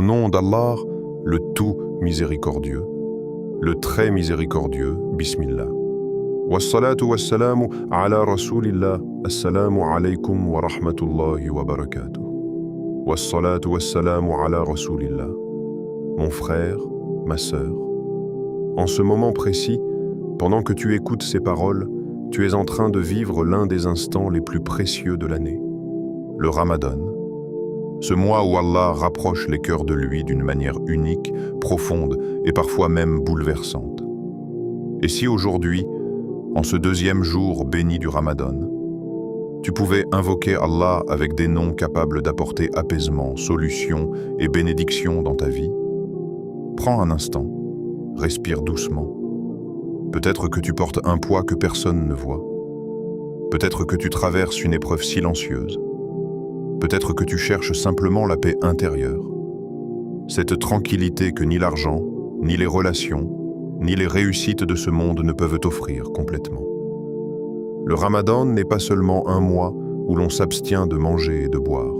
nom d'Allah, le tout miséricordieux, le très miséricordieux, Bismillah. Wassalatu wassalamu ala rasulillah, assalamu alaykum wa rahmatullahi wa barakatuh. Wassalatu wassalamu ala rasulillah. Mon frère, ma sœur, en ce moment précis, pendant que tu écoutes ces paroles, tu es en train de vivre l'un des instants les plus précieux de l'année, le Ramadan. Ce mois où Allah rapproche les cœurs de lui d'une manière unique, profonde et parfois même bouleversante. Et si aujourd'hui, en ce deuxième jour béni du Ramadan, tu pouvais invoquer Allah avec des noms capables d'apporter apaisement, solution et bénédiction dans ta vie, prends un instant, respire doucement. Peut-être que tu portes un poids que personne ne voit. Peut-être que tu traverses une épreuve silencieuse. Peut-être que tu cherches simplement la paix intérieure. Cette tranquillité que ni l'argent, ni les relations, ni les réussites de ce monde ne peuvent t'offrir complètement. Le Ramadan n'est pas seulement un mois où l'on s'abstient de manger et de boire.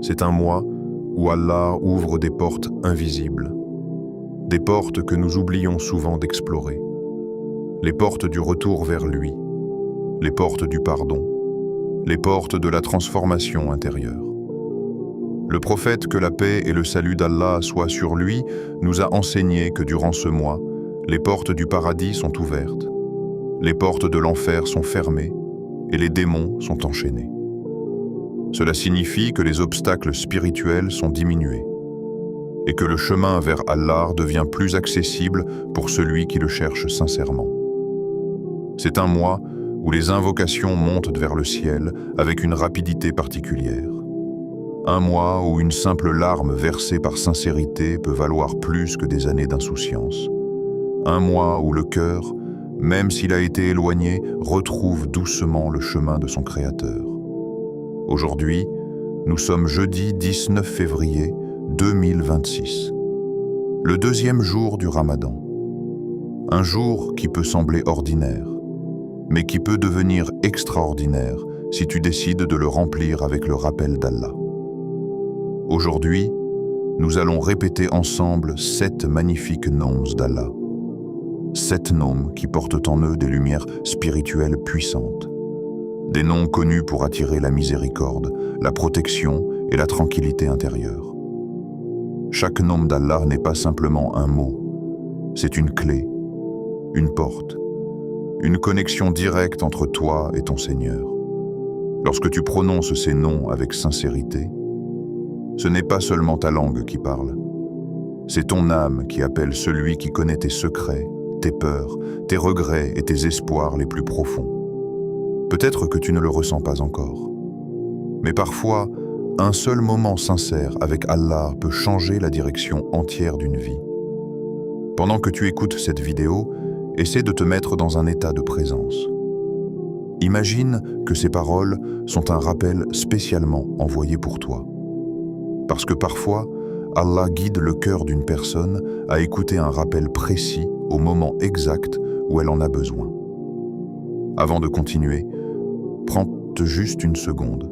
C'est un mois où Allah ouvre des portes invisibles, des portes que nous oublions souvent d'explorer, les portes du retour vers lui, les portes du pardon, les portes de la transformation intérieure. Le prophète, que la paix et le salut d'Allah soient sur lui, nous a enseigné que durant ce mois, les portes du paradis sont ouvertes, les portes de l'enfer sont fermées et les démons sont enchaînés. Cela signifie que les obstacles spirituels sont diminués et que le chemin vers Allah devient plus accessible pour celui qui le cherche sincèrement. C'est un mois où les invocations montent vers le ciel avec une rapidité particulière. Un mois où une simple larme versée par sincérité peut valoir plus que des années d'insouciance. Un mois où le cœur, même s'il a été éloigné, retrouve doucement le chemin de son Créateur. Aujourd'hui, nous sommes jeudi 19 février 2026, le deuxième jour du Ramadan. Un jour qui peut sembler ordinaire, mais qui peut devenir extraordinaire si tu décides de le remplir avec le rappel d'Allah. Aujourd'hui, nous allons répéter ensemble 7 magnifiques noms d'Allah. 7 noms qui portent en eux des lumières spirituelles puissantes. Des noms connus pour attirer la miséricorde, la protection et la tranquillité intérieure. Chaque nom d'Allah n'est pas simplement un mot, c'est une clé, une porte, une connexion directe entre toi et ton Seigneur. Lorsque tu prononces ces noms avec sincérité, ce n'est pas seulement ta langue qui parle, c'est ton âme qui appelle celui qui connaît tes secrets, tes peurs, tes regrets et tes espoirs les plus profonds. Peut-être que tu ne le ressens pas encore, mais parfois, un seul moment sincère avec Allah peut changer la direction entière d'une vie. Pendant que tu écoutes cette vidéo, essaie de te mettre dans un état de présence. Imagine que ces paroles sont un rappel spécialement envoyé pour toi. Parce que parfois, Allah guide le cœur d'une personne à écouter un rappel précis au moment exact où elle en a besoin. Avant de continuer, prends juste une seconde.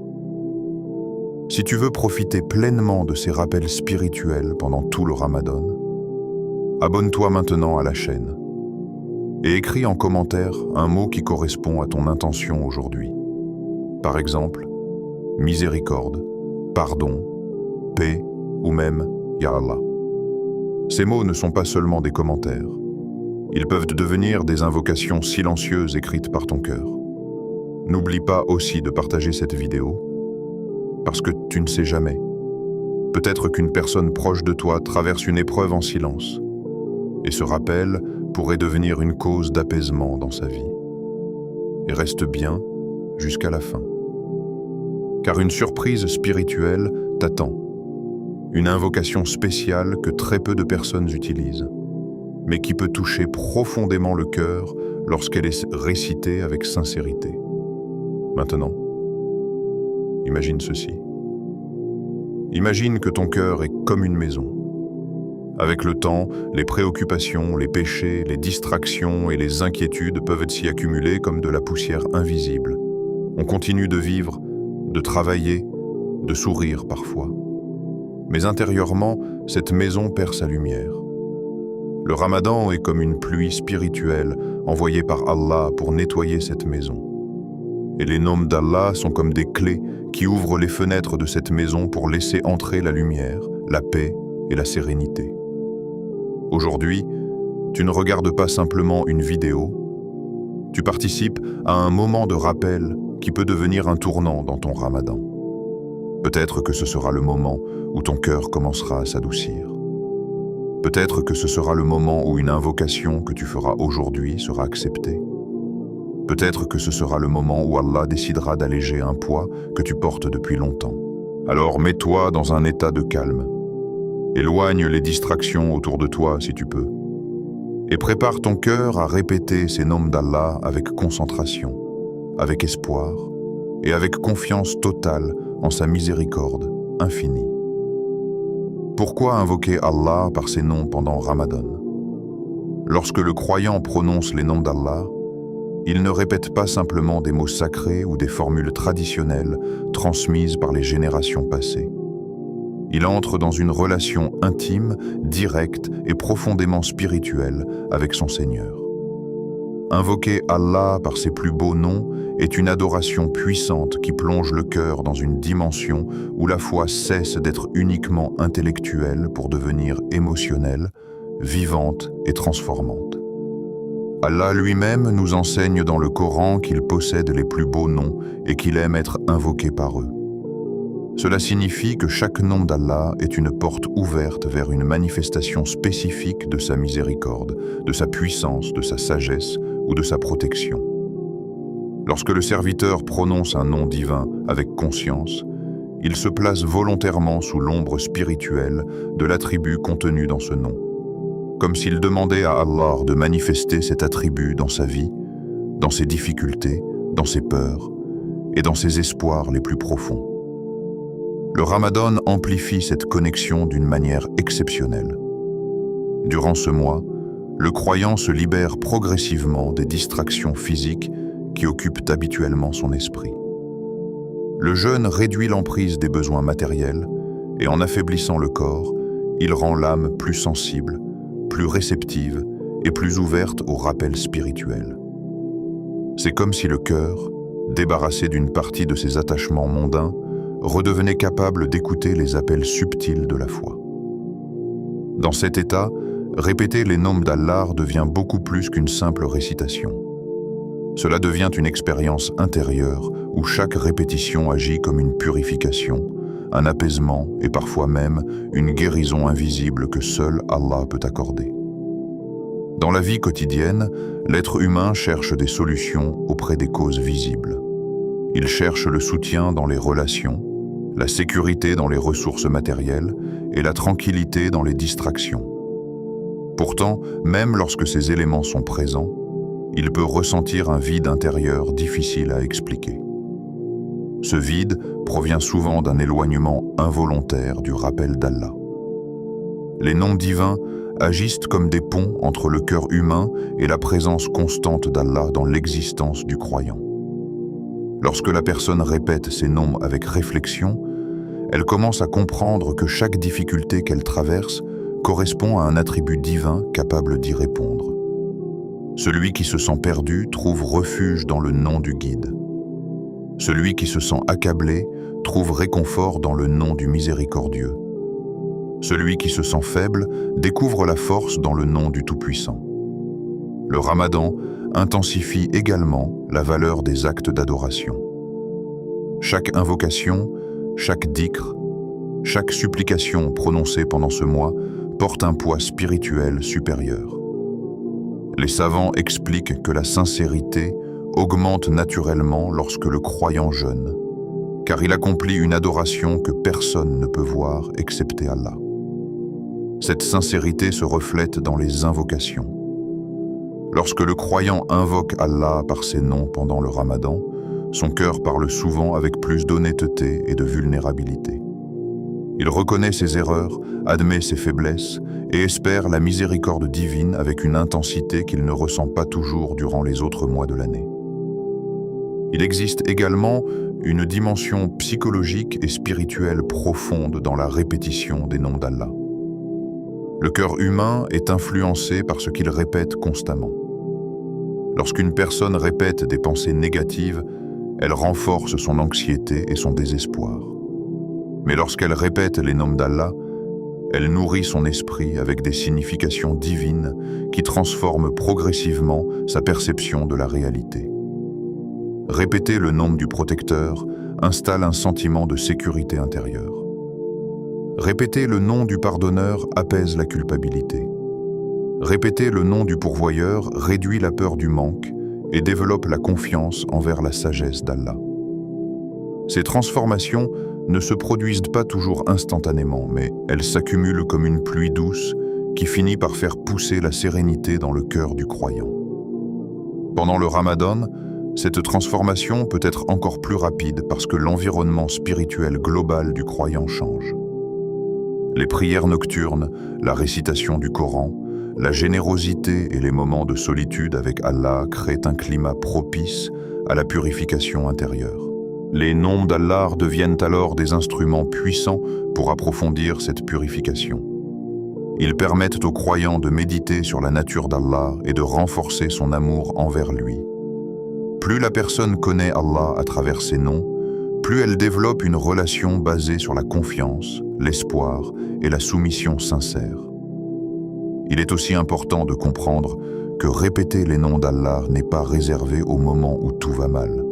Si tu veux profiter pleinement de ces rappels spirituels pendant tout le Ramadan, abonne-toi maintenant à la chaîne et écris en commentaire un mot qui correspond à ton intention aujourd'hui. Par exemple, miséricorde, pardon, paix ou même Ya Allah. Ces mots ne sont pas seulement des commentaires. Ils peuvent devenir des invocations silencieuses écrites par ton cœur. N'oublie pas aussi de partager cette vidéo, parce que tu ne sais jamais. Peut-être qu'une personne proche de toi traverse une épreuve en silence, et ce rappel pourrait devenir une cause d'apaisement dans sa vie. Et reste bien jusqu'à la fin. Car une surprise spirituelle t'attend. Une invocation spéciale que très peu de personnes utilisent, mais qui peut toucher profondément le cœur lorsqu'elle est récitée avec sincérité. Maintenant, imagine ceci. Imagine que ton cœur est comme une maison. Avec le temps, les préoccupations, les péchés, les distractions et les inquiétudes peuvent s'y accumuler comme de la poussière invisible. On continue de vivre, de travailler, de sourire parfois. Mais intérieurement, cette maison perd sa lumière. Le Ramadan est comme une pluie spirituelle envoyée par Allah pour nettoyer cette maison. Et les noms d'Allah sont comme des clés qui ouvrent les fenêtres de cette maison pour laisser entrer la lumière, la paix et la sérénité. Aujourd'hui, tu ne regardes pas simplement une vidéo, tu participes à un moment de rappel qui peut devenir un tournant dans ton Ramadan. Peut-être que ce sera le moment où ton cœur commencera à s'adoucir. Peut-être que ce sera le moment où une invocation que tu feras aujourd'hui sera acceptée. Peut-être que ce sera le moment où Allah décidera d'alléger un poids que tu portes depuis longtemps. Alors mets-toi dans un état de calme. Éloigne les distractions autour de toi si tu peux. Et prépare ton cœur à répéter ces noms d'Allah avec concentration, avec espoir et avec confiance totale en sa miséricorde infinie. Pourquoi invoquer Allah par ses noms pendant Ramadan? Lorsque le croyant prononce les noms d'Allah, il ne répète pas simplement des mots sacrés ou des formules traditionnelles transmises par les générations passées. Il entre dans une relation intime, directe et profondément spirituelle avec son Seigneur. Invoquer Allah par ses plus beaux noms est une adoration puissante qui plonge le cœur dans une dimension où la foi cesse d'être uniquement intellectuelle pour devenir émotionnelle, vivante et transformante. Allah lui-même nous enseigne dans le Coran qu'il possède les plus beaux noms et qu'il aime être invoqué par eux. Cela signifie que chaque nom d'Allah est une porte ouverte vers une manifestation spécifique de sa miséricorde, de sa puissance, de sa sagesse ou de sa protection. Lorsque le serviteur prononce un nom divin avec conscience, il se place volontairement sous l'ombre spirituelle de l'attribut contenu dans ce nom, comme s'il demandait à Allah de manifester cet attribut dans sa vie, dans ses difficultés, dans ses peurs et dans ses espoirs les plus profonds. Le Ramadan amplifie cette connexion d'une manière exceptionnelle. Durant ce mois, le croyant se libère progressivement des distractions physiques qui occupent habituellement son esprit. Le jeûne réduit l'emprise des besoins matériels et en affaiblissant le corps, il rend l'âme plus sensible, plus réceptive et plus ouverte aux rappels spirituels. C'est comme si le cœur, débarrassé d'une partie de ses attachements mondains, redevenait capable d'écouter les appels subtils de la foi. Dans cet état, répéter les noms d'Allah devient beaucoup plus qu'une simple récitation. Cela devient une expérience intérieure où chaque répétition agit comme une purification, un apaisement et parfois même une guérison invisible que seul Allah peut accorder. Dans la vie quotidienne, l'être humain cherche des solutions auprès des causes visibles. Il cherche le soutien dans les relations, la sécurité dans les ressources matérielles et la tranquillité dans les distractions. Pourtant, même lorsque ces éléments sont présents, il peut ressentir un vide intérieur difficile à expliquer. Ce vide provient souvent d'un éloignement involontaire du rappel d'Allah. Les noms divins agissent comme des ponts entre le cœur humain et la présence constante d'Allah dans l'existence du croyant. Lorsque la personne répète ces noms avec réflexion, elle commence à comprendre que chaque difficulté qu'elle traverse correspond à un attribut divin capable d'y répondre. Celui qui se sent perdu trouve refuge dans le nom du guide. Celui qui se sent accablé trouve réconfort dans le nom du miséricordieux. Celui qui se sent faible découvre la force dans le nom du Tout-Puissant. Le Ramadan intensifie également la valeur des actes d'adoration. Chaque invocation, chaque dhikr, chaque supplication prononcée pendant ce mois porte un poids spirituel supérieur. Les savants expliquent que la sincérité augmente naturellement lorsque le croyant jeûne, car il accomplit une adoration que personne ne peut voir excepté Allah. Cette sincérité se reflète dans les invocations. Lorsque le croyant invoque Allah par ses noms pendant le Ramadan, son cœur parle souvent avec plus d'honnêteté et de vulnérabilité. Il reconnaît ses erreurs, admet ses faiblesses et espère la miséricorde divine avec une intensité qu'il ne ressent pas toujours durant les autres mois de l'année. Il existe également une dimension psychologique et spirituelle profonde dans la répétition des noms d'Allah. Le cœur humain est influencé par ce qu'il répète constamment. Lorsqu'une personne répète des pensées négatives, elle renforce son anxiété et son désespoir. Mais lorsqu'elle répète les noms d'Allah, elle nourrit son esprit avec des significations divines qui transforment progressivement sa perception de la réalité. Répéter le nom du protecteur installe un sentiment de sécurité intérieure. Répéter le nom du pardonneur apaise la culpabilité. Répéter le nom du pourvoyeur réduit la peur du manque et développe la confiance envers la sagesse d'Allah. Ces transformations ne se produisent pas toujours instantanément, mais elles s'accumulent comme une pluie douce qui finit par faire pousser la sérénité dans le cœur du croyant. Pendant le Ramadan, cette transformation peut être encore plus rapide parce que l'environnement spirituel global du croyant change. Les prières nocturnes, la récitation du Coran, la générosité et les moments de solitude avec Allah créent un climat propice à la purification intérieure. Les noms d'Allah deviennent alors des instruments puissants pour approfondir cette purification. Ils permettent aux croyants de méditer sur la nature d'Allah et de renforcer son amour envers lui. Plus la personne connaît Allah à travers ses noms, plus elle développe une relation basée sur la confiance, l'espoir et la soumission sincère. Il est aussi important de comprendre que répéter les noms d'Allah n'est pas réservé au moment où tout va mal.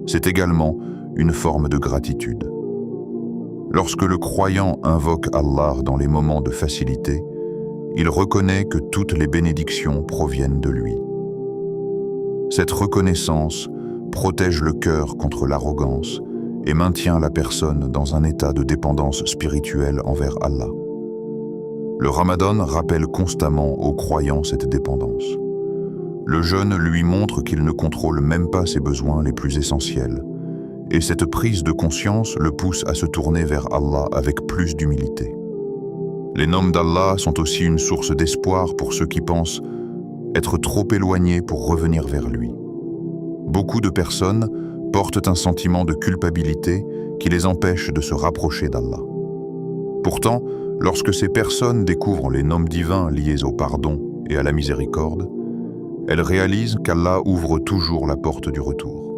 C'est également une forme de gratitude. Lorsque le croyant invoque Allah dans les moments de facilité, il reconnaît que toutes les bénédictions proviennent de lui. Cette reconnaissance protège le cœur contre l'arrogance et maintient la personne dans un état de dépendance spirituelle envers Allah. Le Ramadan rappelle constamment aux croyants cette dépendance. Le jeûne lui montre qu'il ne contrôle même pas ses besoins les plus essentiels, et cette prise de conscience le pousse à se tourner vers Allah avec plus d'humilité. Les noms d'Allah sont aussi une source d'espoir pour ceux qui pensent être trop éloignés pour revenir vers lui. Beaucoup de personnes portent un sentiment de culpabilité qui les empêche de se rapprocher d'Allah. Pourtant, lorsque ces personnes découvrent les noms divins liés au pardon et à la miséricorde, elles réalisent qu'Allah ouvre toujours la porte du retour.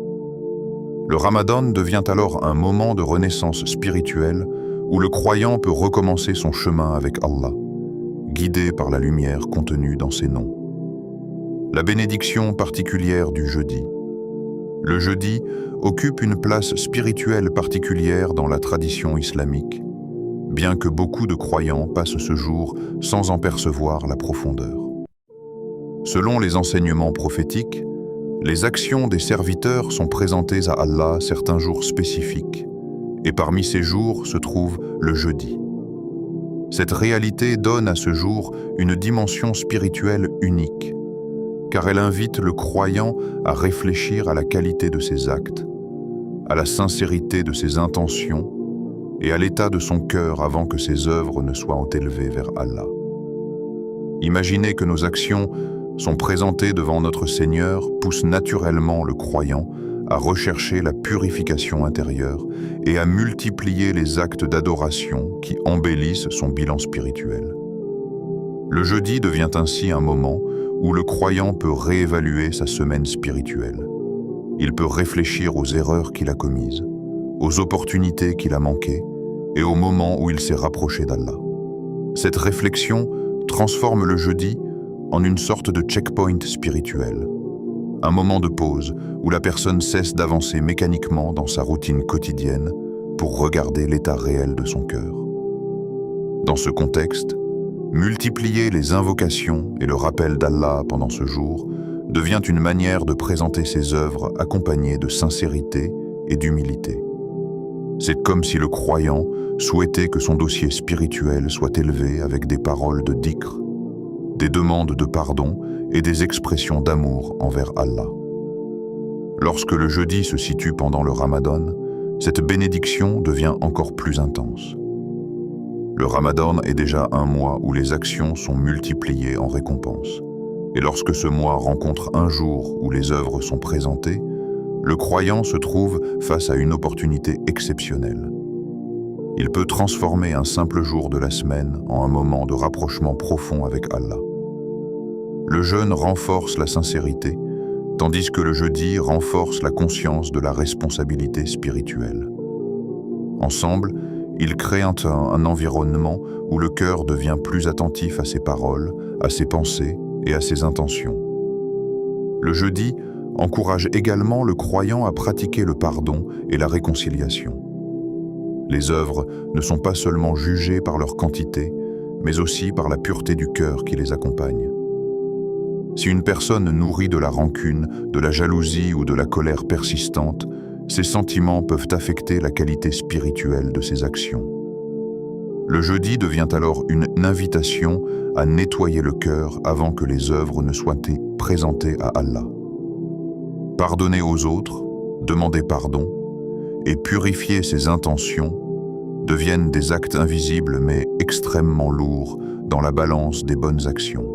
Le Ramadan devient alors un moment de renaissance spirituelle où le croyant peut recommencer son chemin avec Allah, guidé par la lumière contenue dans ses noms. La bénédiction particulière du jeudi. Le jeudi occupe une place spirituelle particulière dans la tradition islamique, bien que beaucoup de croyants passent ce jour sans en percevoir la profondeur. Selon les enseignements prophétiques, les actions des serviteurs sont présentées à Allah certains jours spécifiques, et parmi ces jours se trouve le jeudi. Cette réalité donne à ce jour une dimension spirituelle unique, car elle invite le croyant à réfléchir à la qualité de ses actes, à la sincérité de ses intentions et à l'état de son cœur avant que ses œuvres ne soient élevées vers Allah. Imaginez que nos actions sont présentées devant notre Seigneur pousse naturellement le croyant à rechercher la purification intérieure et à multiplier les actes d'adoration qui embellissent son bilan spirituel. Le jeudi devient ainsi un moment où le croyant peut réévaluer sa semaine spirituelle. Il peut réfléchir aux erreurs qu'il a commises, aux opportunités qu'il a manquées et au moment où il s'est rapproché d'Allah. Cette réflexion transforme le jeudi en une sorte de checkpoint spirituel, un moment de pause où la personne cesse d'avancer mécaniquement dans sa routine quotidienne pour regarder l'état réel de son cœur. Dans ce contexte, multiplier les invocations et le rappel d'Allah pendant ce jour devient une manière de présenter ses œuvres accompagnées de sincérité et d'humilité. C'est comme si le croyant souhaitait que son dossier spirituel soit élevé avec des paroles de dhikr, des demandes de pardon et des expressions d'amour envers Allah. Lorsque le jeudi se situe pendant le Ramadan, cette bénédiction devient encore plus intense. Le Ramadan est déjà un mois où les actions sont multipliées en récompense. Et lorsque ce mois rencontre un jour où les œuvres sont présentées, le croyant se trouve face à une opportunité exceptionnelle. Il peut transformer un simple jour de la semaine en un moment de rapprochement profond avec Allah. Le jeûne renforce la sincérité, tandis que le jeudi renforce la conscience de la responsabilité spirituelle. Ensemble, ils créent un environnement où le cœur devient plus attentif à ses paroles, à ses pensées et à ses intentions. Le jeudi encourage également le croyant à pratiquer le pardon et la réconciliation. Les œuvres ne sont pas seulement jugées par leur quantité, mais aussi par la pureté du cœur qui les accompagne. Si une personne nourrit de la rancune, de la jalousie ou de la colère persistante, ces sentiments peuvent affecter la qualité spirituelle de ses actions. Le jeudi devient alors une invitation à nettoyer le cœur avant que les œuvres ne soient présentées à Allah. Pardonner aux autres, demander pardon et purifier ses intentions deviennent des actes invisibles mais extrêmement lourds dans la balance des bonnes actions.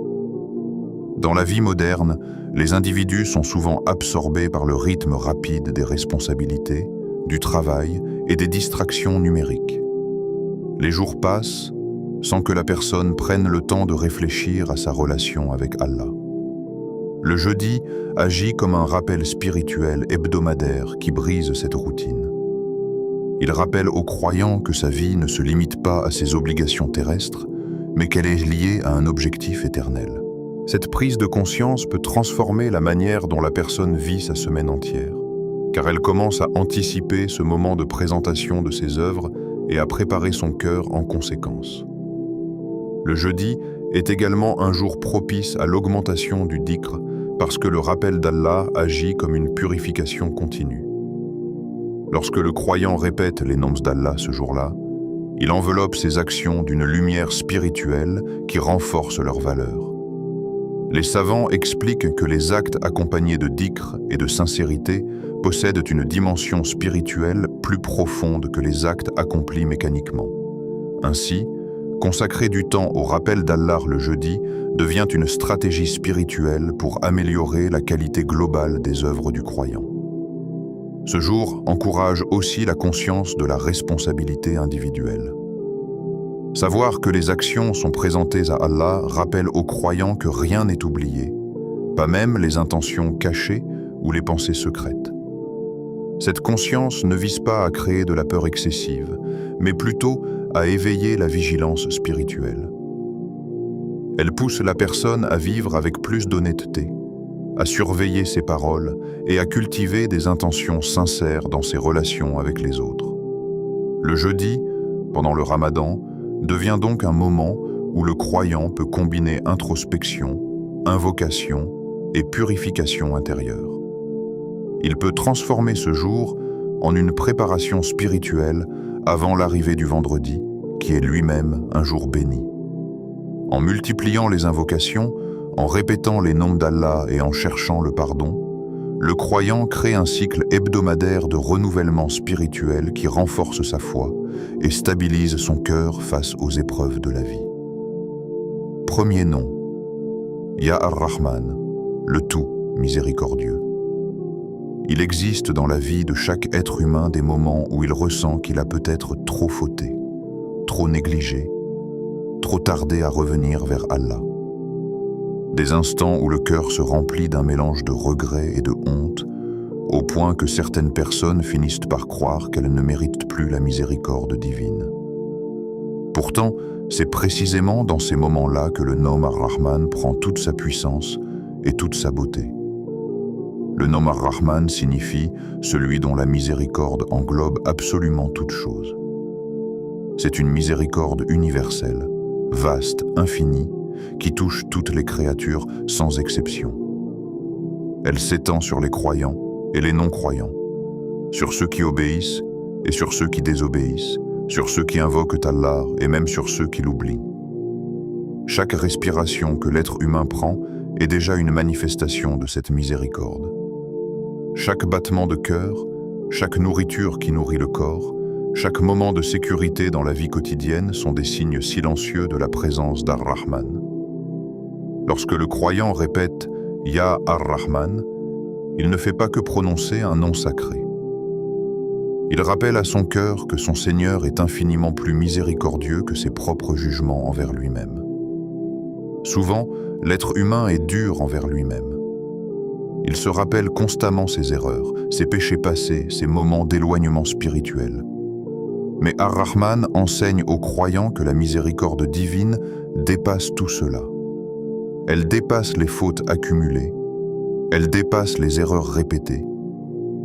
Dans la vie moderne, les individus sont souvent absorbés par le rythme rapide des responsabilités, du travail et des distractions numériques. Les jours passent sans que la personne prenne le temps de réfléchir à sa relation avec Allah. Le jeudi agit comme un rappel spirituel hebdomadaire qui brise cette routine. Il rappelle aux croyants que sa vie ne se limite pas à ses obligations terrestres, mais qu'elle est liée à un objectif éternel. Cette prise de conscience peut transformer la manière dont la personne vit sa semaine entière, car elle commence à anticiper ce moment de présentation de ses œuvres et à préparer son cœur en conséquence. Le jeudi est également un jour propice à l'augmentation du dhikr, parce que le rappel d'Allah agit comme une purification continue. Lorsque le croyant répète les noms d'Allah ce jour-là, il enveloppe ses actions d'une lumière spirituelle qui renforce leur valeur. Les savants expliquent que les actes accompagnés de dhikr et de sincérité possèdent une dimension spirituelle plus profonde que les actes accomplis mécaniquement. Ainsi, consacrer du temps au rappel d'Allah le jeudi devient une stratégie spirituelle pour améliorer la qualité globale des œuvres du croyant. Ce jour encourage aussi la conscience de la responsabilité individuelle. Savoir que les actions sont présentées à Allah rappelle aux croyants que rien n'est oublié, pas même les intentions cachées ou les pensées secrètes. Cette conscience ne vise pas à créer de la peur excessive, mais plutôt à éveiller la vigilance spirituelle. Elle pousse la personne à vivre avec plus d'honnêteté, à surveiller ses paroles et à cultiver des intentions sincères dans ses relations avec les autres. Le jeudi, pendant le Ramadan, devient donc un moment où le croyant peut combiner introspection, invocation et purification intérieure. Il peut transformer ce jour en une préparation spirituelle avant l'arrivée du vendredi, qui est lui-même un jour béni. En multipliant les invocations, en répétant les noms d'Allah et en cherchant le pardon, le croyant crée un cycle hebdomadaire de renouvellement spirituel qui renforce sa foi et stabilise son cœur face aux épreuves de la vie. Premier nom, Ya Ar-Rahman, le tout miséricordieux. Il existe dans la vie de chaque être humain des moments où il ressent qu'il a peut-être trop fauté, trop négligé, trop tardé à revenir vers Allah. Des instants où le cœur se remplit d'un mélange de regrets et de honte, au point que certaines personnes finissent par croire qu'elles ne méritent plus la miséricorde divine. Pourtant, c'est précisément dans ces moments-là que le nom Ar-Rahman prend toute sa puissance et toute sa beauté. Le nom Ar-Rahman signifie celui dont la miséricorde englobe absolument toute chose. C'est une miséricorde universelle, vaste, infinie, qui touche toutes les créatures sans exception. Elle s'étend sur les croyants et les non-croyants, sur ceux qui obéissent et sur ceux qui désobéissent, sur ceux qui invoquent Allah et même sur ceux qui l'oublient. Chaque respiration que l'être humain prend est déjà une manifestation de cette miséricorde. Chaque battement de cœur, chaque nourriture qui nourrit le corps, chaque moment de sécurité dans la vie quotidienne sont des signes silencieux de la présence d'Ar-Rahman. Lorsque le croyant répète « Ya Ar-Rahman », il ne fait pas que prononcer un nom sacré. Il rappelle à son cœur que son Seigneur est infiniment plus miséricordieux que ses propres jugements envers lui-même. Souvent, l'être humain est dur envers lui-même. Il se rappelle constamment ses erreurs, ses péchés passés, ses moments d'éloignement spirituel. Mais Ar-Rahman enseigne aux croyants que la miséricorde divine dépasse tout cela. Elle dépasse les fautes accumulées, elle dépasse les erreurs répétées,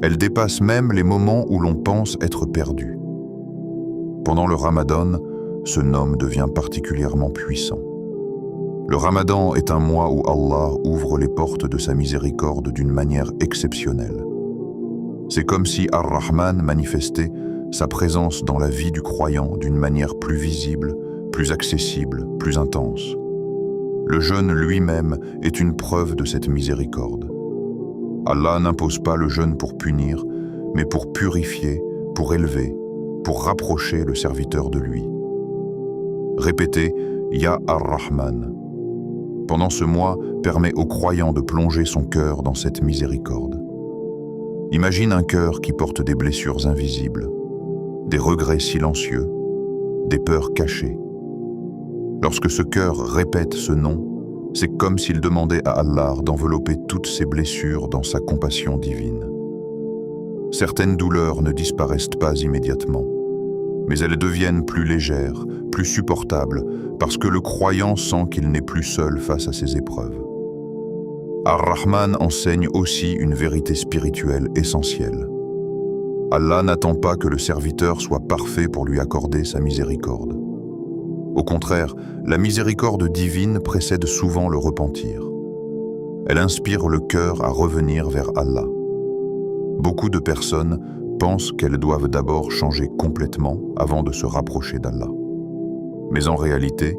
elle dépasse même les moments où l'on pense être perdu. Pendant le Ramadan, ce nom devient particulièrement puissant. Le Ramadan est un mois où Allah ouvre les portes de sa miséricorde d'une manière exceptionnelle. C'est comme si Ar-Rahman manifestait sa présence dans la vie du croyant d'une manière plus visible, plus accessible, plus intense. Le jeûne lui-même est une preuve de cette miséricorde. Allah n'impose pas le jeûne pour punir, mais pour purifier, pour élever, pour rapprocher le serviteur de lui. Répétez « Ya Ar-Rahman ». Pendant ce mois, permet au croyant de plonger son cœur dans cette miséricorde. Imagine un cœur qui porte des blessures invisibles, des regrets silencieux, des peurs cachées. Lorsque ce cœur répète ce nom, c'est comme s'il demandait à Allah d'envelopper toutes ses blessures dans sa compassion divine. Certaines douleurs ne disparaissent pas immédiatement, mais elles deviennent plus légères, plus supportables, parce que le croyant sent qu'il n'est plus seul face à ses épreuves. Ar-Rahman enseigne aussi une vérité spirituelle essentielle. Allah n'attend pas que le serviteur soit parfait pour lui accorder sa miséricorde. Au contraire, la miséricorde divine précède souvent le repentir. Elle inspire le cœur à revenir vers Allah. Beaucoup de personnes pensent qu'elles doivent d'abord changer complètement avant de se rapprocher d'Allah. Mais en réalité,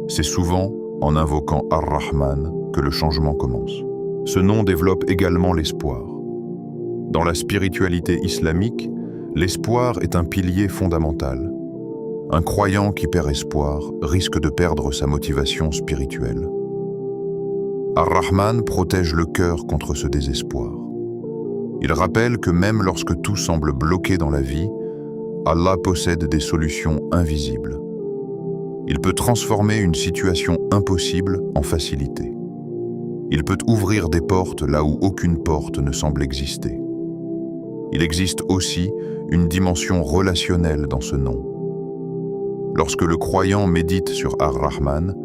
c'est souvent en invoquant Ar-Rahman que le changement commence. Ce nom développe également l'espoir. Dans la spiritualité islamique, l'espoir est un pilier fondamental. Un croyant qui perd espoir risque de perdre sa motivation spirituelle. Ar-Rahman protège le cœur contre ce désespoir. Il rappelle que même lorsque tout semble bloqué dans la vie, Allah possède des solutions invisibles. Il peut transformer une situation impossible en facilité. Il peut ouvrir des portes là où aucune porte ne semble exister. Il existe aussi une dimension relationnelle dans ce nom. Lorsque le croyant médite sur Ar-Rahman,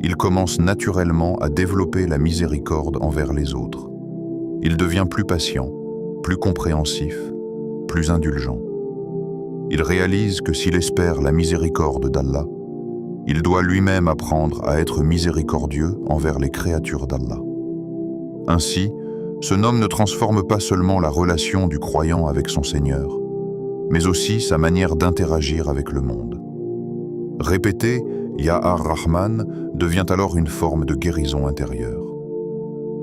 il commence naturellement à développer la miséricorde envers les autres. Il devient plus patient, plus compréhensif, plus indulgent. Il réalise que s'il espère la miséricorde d'Allah, il doit lui-même apprendre à être miséricordieux envers les créatures d'Allah. Ainsi, ce nom ne transforme pas seulement la relation du croyant avec son Seigneur, mais aussi sa manière d'interagir avec le monde. Répéter « Ya Ar-Rahman » devient alors une forme de guérison intérieure.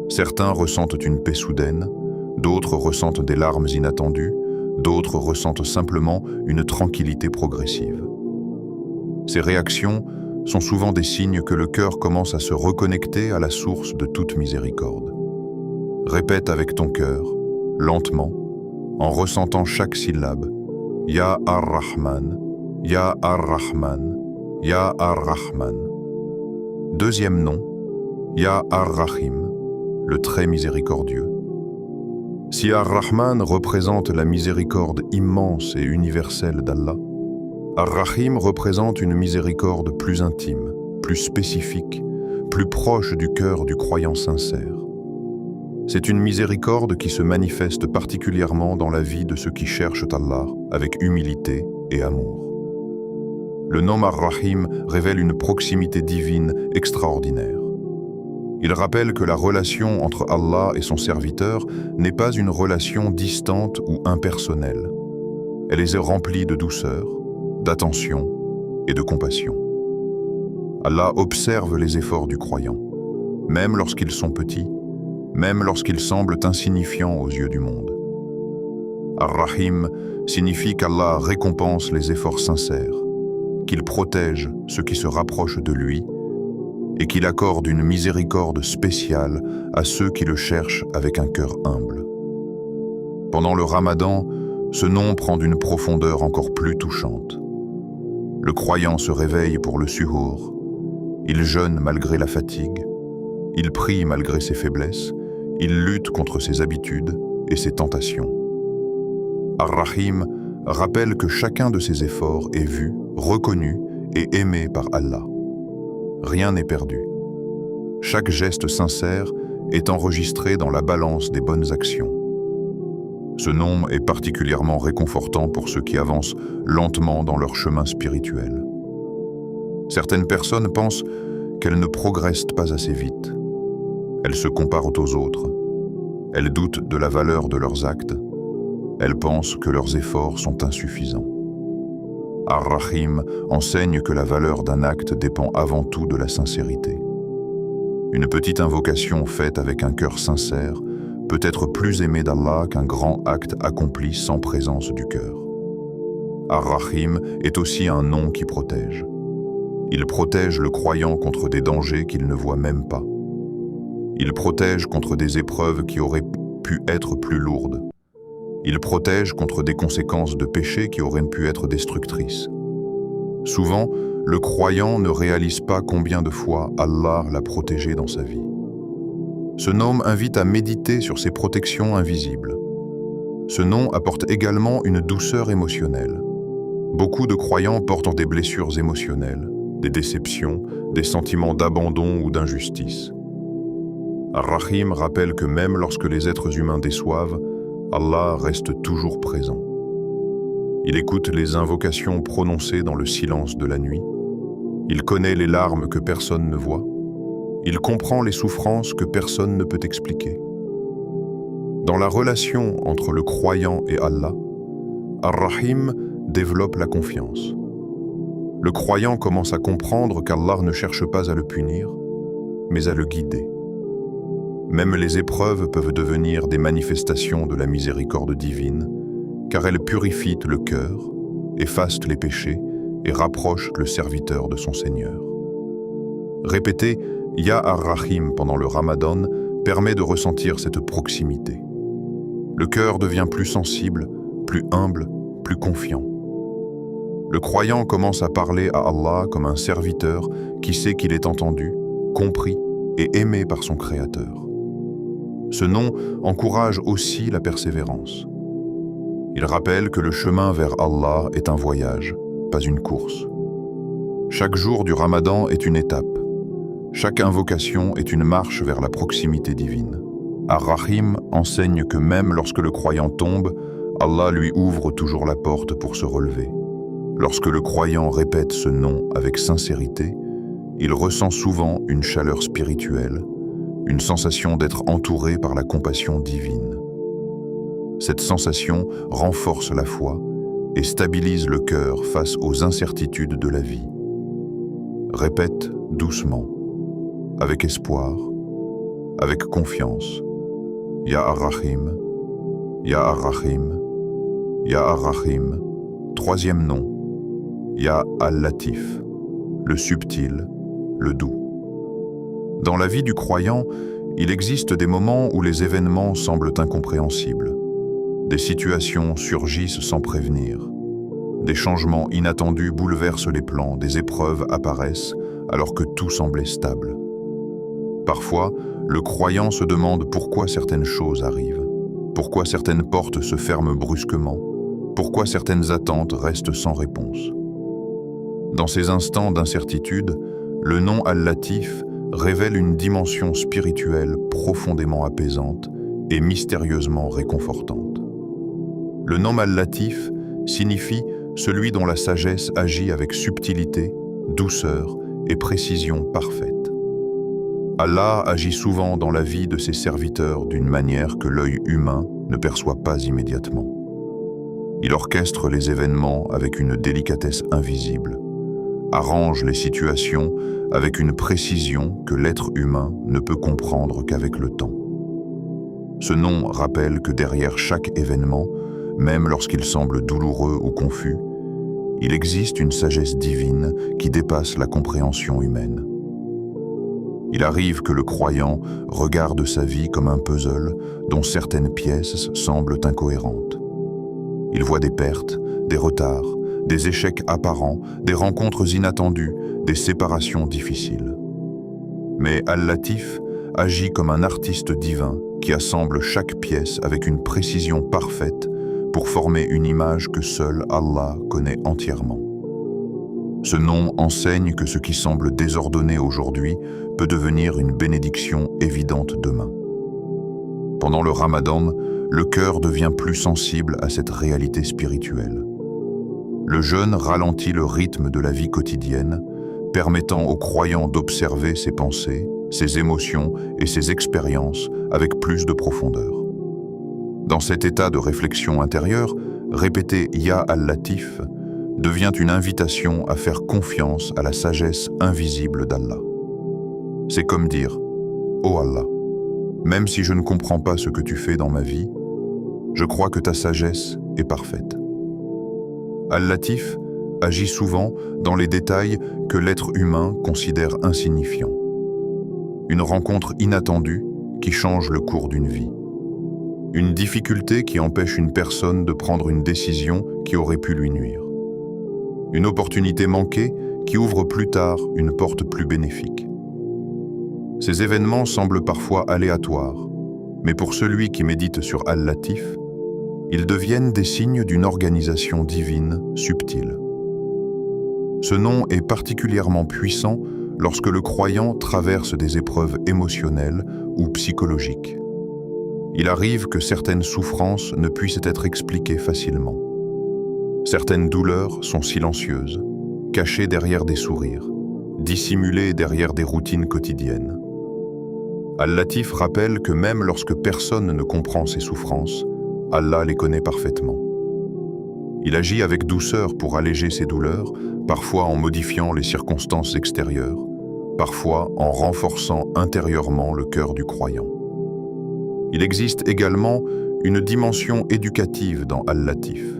Certains ressentent une paix soudaine, d'autres ressentent des larmes inattendues, d'autres ressentent simplement une tranquillité progressive. Ces réactions sont souvent des signes que le cœur commence à se reconnecter à la source de toute miséricorde. Répète avec ton cœur, lentement, en ressentant chaque syllabe « Ya Ar-Rahman, Ya Ar-Rahman, Ya Ar-Rahman ». Deuxième nom, Ya Ar-Rahim, le très miséricordieux. Si Ar-Rahman représente la miséricorde immense et universelle d'Allah, Ar-Rahim représente une miséricorde plus intime, plus spécifique, plus proche du cœur du croyant sincère. C'est une miséricorde qui se manifeste particulièrement dans la vie de ceux qui cherchent Allah avec humilité et amour. Le nom Ar-Rahim révèle une proximité divine extraordinaire. Il rappelle que la relation entre Allah et son serviteur n'est pas une relation distante ou impersonnelle. Elle est remplie de douceur, d'attention et de compassion. Allah observe les efforts du croyant, même lorsqu'ils sont petits, même lorsqu'ils semblent insignifiants aux yeux du monde. Ar-Rahim signifie qu'Allah récompense les efforts sincères, qu'il protège ceux qui se rapprochent de lui et qu'il accorde une miséricorde spéciale à ceux qui le cherchent avec un cœur humble. Pendant le Ramadan, ce nom prend d'une profondeur encore plus touchante. Le croyant se réveille pour le suhour, il jeûne malgré la fatigue, il prie malgré ses faiblesses, il lutte contre ses habitudes et ses tentations. Ar-Rahim rappelle que chacun de ses efforts est vu, reconnu et aimé par Allah. Rien n'est perdu. Chaque geste sincère est enregistré dans la balance des bonnes actions. Ce nom est particulièrement réconfortant pour ceux qui avancent lentement dans leur chemin spirituel. Certaines personnes pensent qu'elles ne progressent pas assez vite. Elles se comparent aux autres. Elles doutent de la valeur de leurs actes. Elles pensent que leurs efforts sont insuffisants. Ar-Rahim enseigne que la valeur d'un acte dépend avant tout de la sincérité. Une petite invocation faite avec un cœur sincère peut être plus aimée d'Allah qu'un grand acte accompli sans présence du cœur. Ar-Rahim est aussi un nom qui protège. Il protège le croyant contre des dangers qu'il ne voit même pas. Il protège contre des épreuves qui auraient pu être plus lourdes. Il protège contre des conséquences de péché qui auraient pu être destructrices. Souvent, le croyant ne réalise pas combien de fois Allah l'a protégé dans sa vie. Ce nom invite à méditer sur ces protections invisibles. Ce nom apporte également une douceur émotionnelle. Beaucoup de croyants portent des blessures émotionnelles, des déceptions, des sentiments d'abandon ou d'injustice. Ar-Rahim rappelle que même lorsque les êtres humains déçoivent, Allah reste toujours présent. Il écoute les invocations prononcées dans le silence de la nuit. Il connaît les larmes que personne ne voit. Il comprend les souffrances que personne ne peut expliquer. Dans la relation entre le croyant et Allah, Ar-Rahim développe la confiance. Le croyant commence à comprendre qu'Allah ne cherche pas à le punir, mais à le guider. Même les épreuves peuvent devenir des manifestations de la miséricorde divine, car elles purifient le cœur, effacent les péchés et rapprochent le serviteur de son Seigneur. Répéter « Ya Ar-Rahim » pendant le Ramadan permet de ressentir cette proximité. Le cœur devient plus sensible, plus humble, plus confiant. Le croyant commence à parler à Allah comme un serviteur qui sait qu'il est entendu, compris et aimé par son Créateur. Ce nom encourage aussi la persévérance. Il rappelle que le chemin vers Allah est un voyage, pas une course. Chaque jour du Ramadan est une étape. Chaque invocation est une marche vers la proximité divine. Ar-Rahim enseigne que même lorsque le croyant tombe, Allah lui ouvre toujours la porte pour se relever. Lorsque le croyant répète ce nom avec sincérité, il ressent souvent une chaleur spirituelle, une sensation d'être entouré par la compassion divine. Cette sensation renforce la foi et stabilise le cœur face aux incertitudes de la vie. Répète doucement, avec espoir, avec confiance. Ya Ar-Rahim, Ya Ar-Rahim, Ya Ar-Rahim. Troisième nom, Ya Al-Latif, le subtil, le doux. Dans la vie du croyant, il existe des moments où les événements semblent incompréhensibles. Des situations surgissent sans prévenir. Des changements inattendus bouleversent les plans, des épreuves apparaissent alors que tout semblait stable. Parfois, le croyant se demande pourquoi certaines choses arrivent, pourquoi certaines portes se ferment brusquement, pourquoi certaines attentes restent sans réponse. Dans ces instants d'incertitude, le nom Al-Latif révèle une dimension spirituelle profondément apaisante et mystérieusement réconfortante. Le nom Al-Latif signifie celui dont la sagesse agit avec subtilité, douceur et précision parfaite. Allah agit souvent dans la vie de ses serviteurs d'une manière que l'œil humain ne perçoit pas immédiatement. Il orchestre les événements avec une délicatesse invisible, arrange les situations avec une précision que l'être humain ne peut comprendre qu'avec le temps. Ce nom rappelle que derrière chaque événement, même lorsqu'il semble douloureux ou confus, il existe une sagesse divine qui dépasse la compréhension humaine. Il arrive que le croyant regarde sa vie comme un puzzle dont certaines pièces semblent incohérentes. Il voit des pertes, des retards, des échecs apparents, des rencontres inattendues, des séparations difficiles. Mais Al-Latif agit comme un artiste divin qui assemble chaque pièce avec une précision parfaite pour former une image que seul Allah connaît entièrement. Ce nom enseigne que ce qui semble désordonné aujourd'hui peut devenir une bénédiction évidente demain. Pendant le Ramadan, le cœur devient plus sensible à cette réalité spirituelle. Le jeûne ralentit le rythme de la vie quotidienne, permettant aux croyants d'observer ses pensées, ses émotions et ses expériences avec plus de profondeur. Dans cet état de réflexion intérieure, répéter « Ya Al-Latif » devient une invitation à faire confiance à la sagesse invisible d'Allah. C'est comme dire « Oh Allah, même si je ne comprends pas ce que tu fais dans ma vie, je crois que ta sagesse est parfaite. » Al-Latif agit souvent dans les détails que l'être humain considère insignifiants. Une rencontre inattendue qui change le cours d'une vie. Une difficulté qui empêche une personne de prendre une décision qui aurait pu lui nuire. Une opportunité manquée qui ouvre plus tard une porte plus bénéfique. Ces événements semblent parfois aléatoires, mais pour celui qui médite sur Al-Latif, ils deviennent des signes d'une organisation divine subtile. Ce nom est particulièrement puissant lorsque le croyant traverse des épreuves émotionnelles ou psychologiques. Il arrive que certaines souffrances ne puissent être expliquées facilement. Certaines douleurs sont silencieuses, cachées derrière des sourires, dissimulées derrière des routines quotidiennes. Al-Latif rappelle que même lorsque personne ne comprend ces souffrances, Allah les connaît parfaitement. Il agit avec douceur pour alléger ces douleurs, parfois en modifiant les circonstances extérieures, parfois en renforçant intérieurement le cœur du croyant. Il existe également une dimension éducative dans Al-Latif.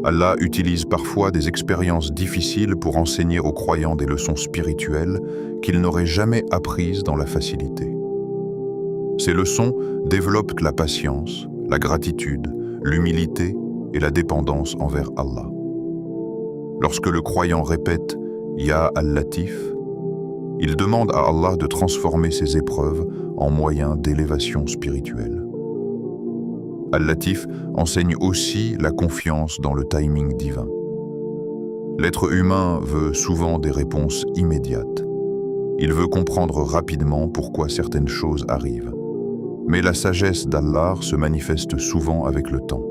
Allah utilise parfois des expériences difficiles pour enseigner aux croyants des leçons spirituelles qu'ils n'auraient jamais apprises dans la facilité. Ces leçons développent la patience, la gratitude, l'humilité et la dépendance envers Allah. Lorsque le croyant répète « Ya Al-Latif », il demande à Allah de transformer ces épreuves en moyens d'élévation spirituelle. Al-Latif enseigne aussi la confiance dans le timing divin. L'être humain veut souvent des réponses immédiates. Il veut comprendre rapidement pourquoi certaines choses arrivent. Mais la sagesse d'Allah se manifeste souvent avec le temps.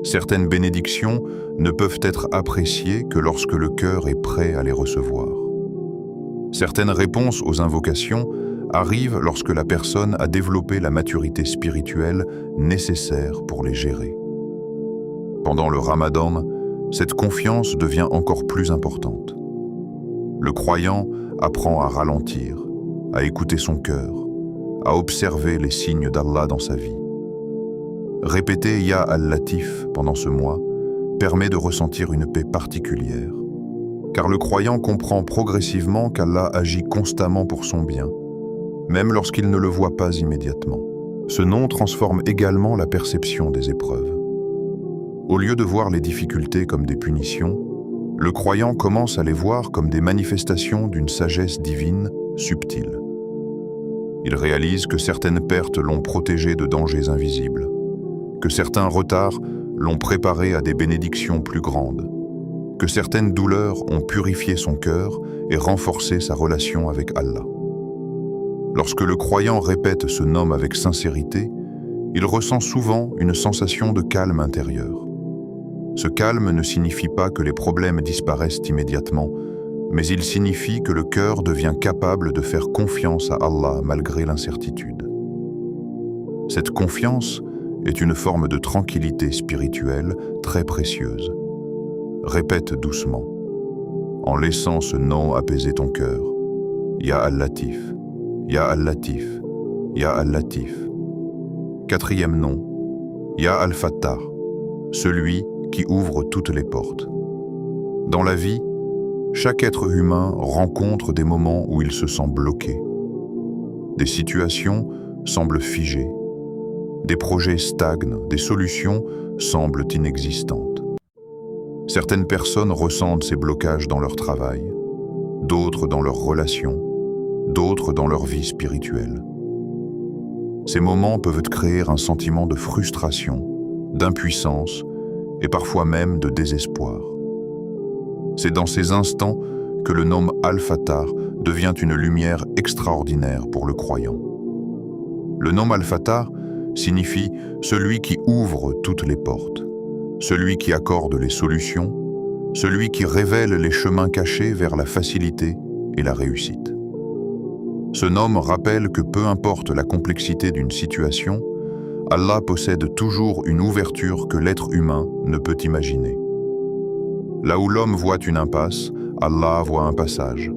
Certaines bénédictions ne peuvent être appréciées que lorsque le cœur est prêt à les recevoir. Certaines réponses aux invocations arrivent lorsque la personne a développé la maturité spirituelle nécessaire pour les gérer. Pendant le Ramadan, cette confiance devient encore plus importante. Le croyant apprend à ralentir, à écouter son cœur, à observer les signes d'Allah dans sa vie. Répéter Ya Al-Latif pendant ce mois permet de ressentir une paix particulière, car le croyant comprend progressivement qu'Allah agit constamment pour son bien, même lorsqu'il ne le voit pas immédiatement. Ce nom transforme également la perception des épreuves. Au lieu de voir les difficultés comme des punitions, le croyant commence à les voir comme des manifestations d'une sagesse divine subtile. Il réalise que certaines pertes l'ont protégé de dangers invisibles, que certains retards l'ont préparé à des bénédictions plus grandes, que certaines douleurs ont purifié son cœur et renforcé sa relation avec Allah. Lorsque le croyant répète ce nom avec sincérité, il ressent souvent une sensation de calme intérieur. Ce calme ne signifie pas que les problèmes disparaissent immédiatement, mais il signifie que le cœur devient capable de faire confiance à Allah malgré l'incertitude. Cette confiance est une forme de tranquillité spirituelle très précieuse. Répète doucement, en laissant ce nom apaiser ton cœur. Ya Al-Latif, Ya Al-Latif, Ya Al-Latif. Quatrième nom, Ya Al-Fattah, celui qui ouvre toutes les portes. Dans la vie, Chaque être humain rencontre des moments où il se sent bloqué. Des situations semblent figées. Des projets stagnent, des solutions semblent inexistantes. Certaines personnes ressentent ces blocages dans leur travail, d'autres dans leurs relations, d'autres dans leur vie spirituelle. Ces moments peuvent créer un sentiment de frustration, d'impuissance et parfois même de désespoir. C'est dans ces instants que le nom Al-Fattar devient une lumière extraordinaire pour le croyant. Le nom Al-Fattar signifie celui qui ouvre toutes les portes, celui qui accorde les solutions, celui qui révèle les chemins cachés vers la facilité et la réussite. Ce nom rappelle que peu importe la complexité d'une situation, Allah possède toujours une ouverture que l'être humain ne peut imaginer. Là où l'homme voit une impasse, Allah voit un passage.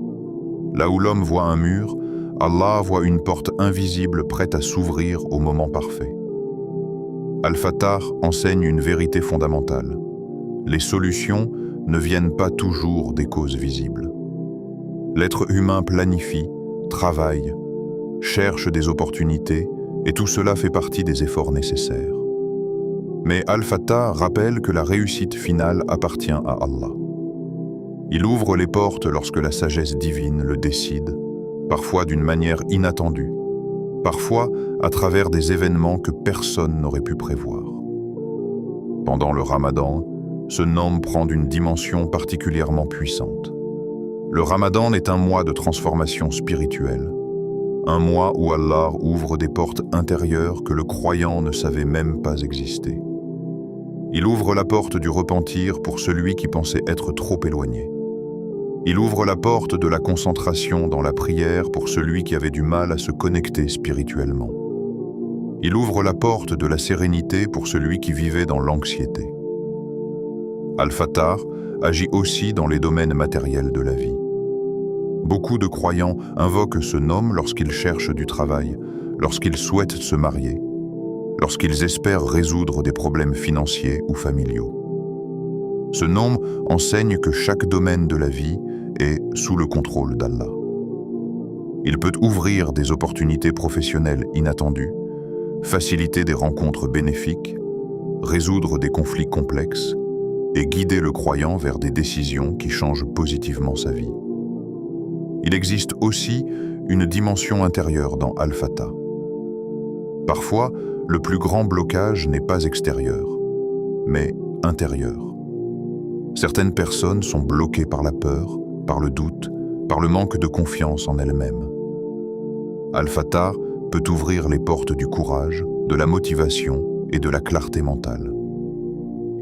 Là où l'homme voit un mur, Allah voit une porte invisible prête à s'ouvrir au moment parfait. Al-Fattar enseigne une vérité fondamentale. Les solutions ne viennent pas toujours des causes visibles. L'être humain planifie, travaille, cherche des opportunités, et tout cela fait partie des efforts nécessaires. Mais Al-Fattar rappelle que la réussite finale appartient à Allah. Il ouvre les portes lorsque la sagesse divine le décide, parfois d'une manière inattendue, parfois à travers des événements que personne n'aurait pu prévoir. Pendant le Ramadan, ce nom prend une dimension particulièrement puissante. Le Ramadan est un mois de transformation spirituelle, un mois où Allah ouvre des portes intérieures que le croyant ne savait même pas exister. Il ouvre la porte du repentir pour celui qui pensait être trop éloigné. Il ouvre la porte de la concentration dans la prière pour celui qui avait du mal à se connecter spirituellement. Il ouvre la porte de la sérénité pour celui qui vivait dans l'anxiété. Al-Fattar agit aussi dans les domaines matériels de la vie. Beaucoup de croyants invoquent ce nom lorsqu'ils cherchent du travail, lorsqu'ils souhaitent se marier, lorsqu'ils espèrent résoudre des problèmes financiers ou familiaux. Ce nom enseigne que chaque domaine de la vie est sous le contrôle d'Allah. Il peut ouvrir des opportunités professionnelles inattendues, faciliter des rencontres bénéfiques, résoudre des conflits complexes et guider le croyant vers des décisions qui changent positivement sa vie. Il existe aussi une dimension intérieure dans Al-Fattar. Parfois, le plus grand blocage n'est pas extérieur, mais intérieur. Certaines personnes sont bloquées par la peur, par le doute, par le manque de confiance en elles-mêmes. Al-Fattar peut ouvrir les portes du courage, de la motivation et de la clarté mentale.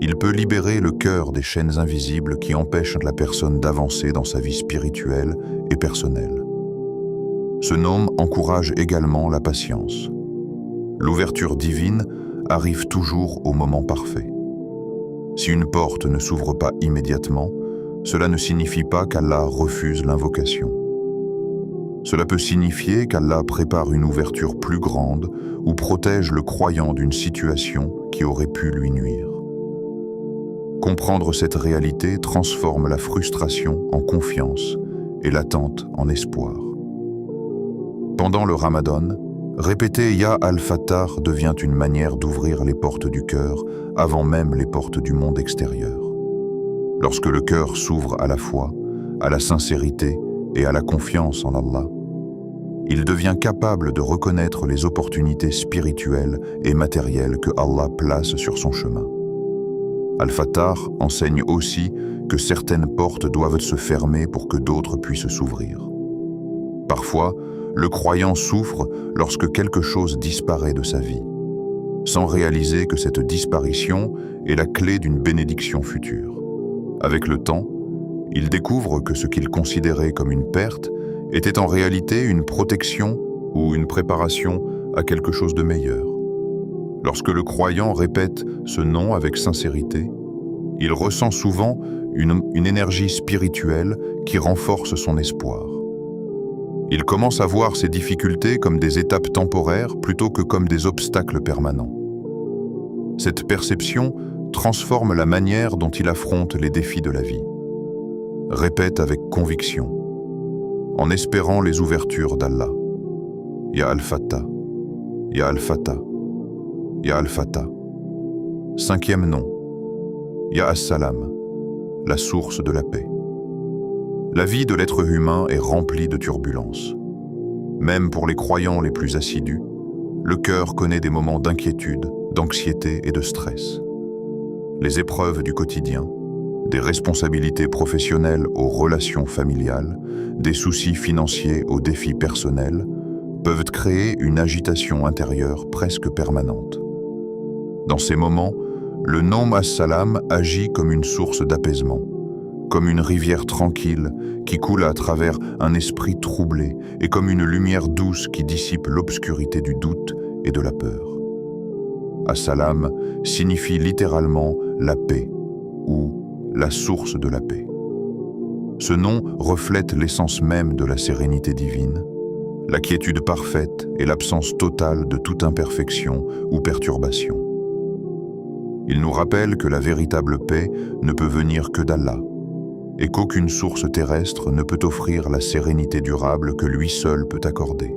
Il peut libérer le cœur des chaînes invisibles qui empêchent la personne d'avancer dans sa vie spirituelle et personnelle. Ce nom encourage également la patience. L'ouverture divine arrive toujours au moment parfait. Si une porte ne s'ouvre pas immédiatement, cela ne signifie pas qu'Allah refuse l'invocation. Cela peut signifier qu'Allah prépare une ouverture plus grande ou protège le croyant d'une situation qui aurait pu lui nuire. Comprendre cette réalité transforme la frustration en confiance et l'attente en espoir. Pendant le Ramadan, répéter Ya Al-Fattar devient une manière d'ouvrir les portes du cœur avant même les portes du monde extérieur. Lorsque le cœur s'ouvre à la foi, à la sincérité et à la confiance en Allah, il devient capable de reconnaître les opportunités spirituelles et matérielles que Allah place sur son chemin. Al-Fattar enseigne aussi que certaines portes doivent se fermer pour que d'autres puissent s'ouvrir. Parfois, le croyant souffre lorsque quelque chose disparaît de sa vie, sans réaliser que cette disparition est la clé d'une bénédiction future. Avec le temps, il découvre que ce qu'il considérait comme une perte était en réalité une protection ou une préparation à quelque chose de meilleur. Lorsque le croyant répète ce nom avec sincérité, il ressent souvent une énergie spirituelle qui renforce son espoir. Il commence à voir ses difficultés comme des étapes temporaires plutôt que comme des obstacles permanents. Cette perception transforme la manière dont il affronte les défis de la vie. Répète avec conviction, en espérant les ouvertures d'Allah. Ya Al-Fattah, Ya Al-Fattah, Ya Al-Fattah. 5e nom, Ya As-Salam, la source de la paix. La vie de l'être humain est remplie de turbulences. Même pour les croyants les plus assidus, le cœur connaît des moments d'inquiétude, d'anxiété et de stress. Les épreuves du quotidien, des responsabilités professionnelles aux relations familiales, des soucis financiers aux défis personnels, peuvent créer une agitation intérieure presque permanente. Dans ces moments, le nom As-Salam agit comme une source d'apaisement, comme une rivière tranquille qui coule à travers un esprit troublé et comme une lumière douce qui dissipe l'obscurité du doute et de la peur. As-Salam signifie littéralement la paix ou la source de la paix. Ce nom reflète l'essence même de la sérénité divine, la quiétude parfaite et l'absence totale de toute imperfection ou perturbation. Il nous rappelle que la véritable paix ne peut venir que d'Allah et qu'aucune source terrestre ne peut offrir la sérénité durable que lui seul peut accorder.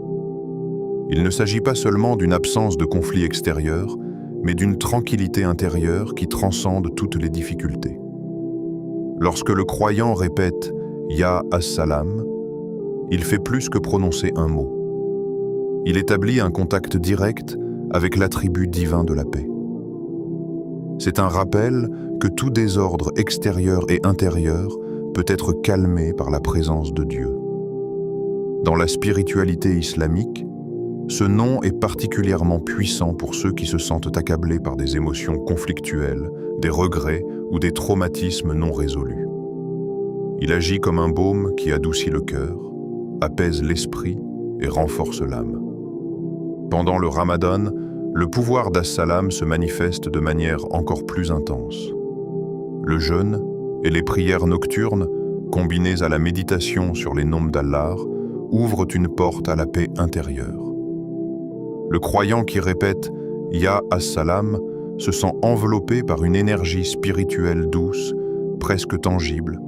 Il ne s'agit pas seulement d'une absence de conflit extérieur, mais d'une tranquillité intérieure qui transcende toutes les difficultés. Lorsque le croyant répète « Ya As-Salam », il fait plus que prononcer un mot. Il établit un contact direct avec l'attribut divin de la paix. C'est un rappel que tout désordre extérieur et intérieur peut être calmé par la présence de Dieu. Dans la spiritualité islamique, ce nom est particulièrement puissant pour ceux qui se sentent accablés par des émotions conflictuelles, des regrets ou des traumatismes non résolus. Il agit comme un baume qui adoucit le cœur, apaise l'esprit et renforce l'âme. Pendant le Ramadan, le pouvoir d'As-Salam se manifeste de manière encore plus intense. Le jeûne et les prières nocturnes, combinées à la méditation sur les noms d'Allah, ouvrent une porte à la paix intérieure. Le croyant qui répète « Ya As-Salam » se sent enveloppé par une énergie spirituelle douce, presque tangible,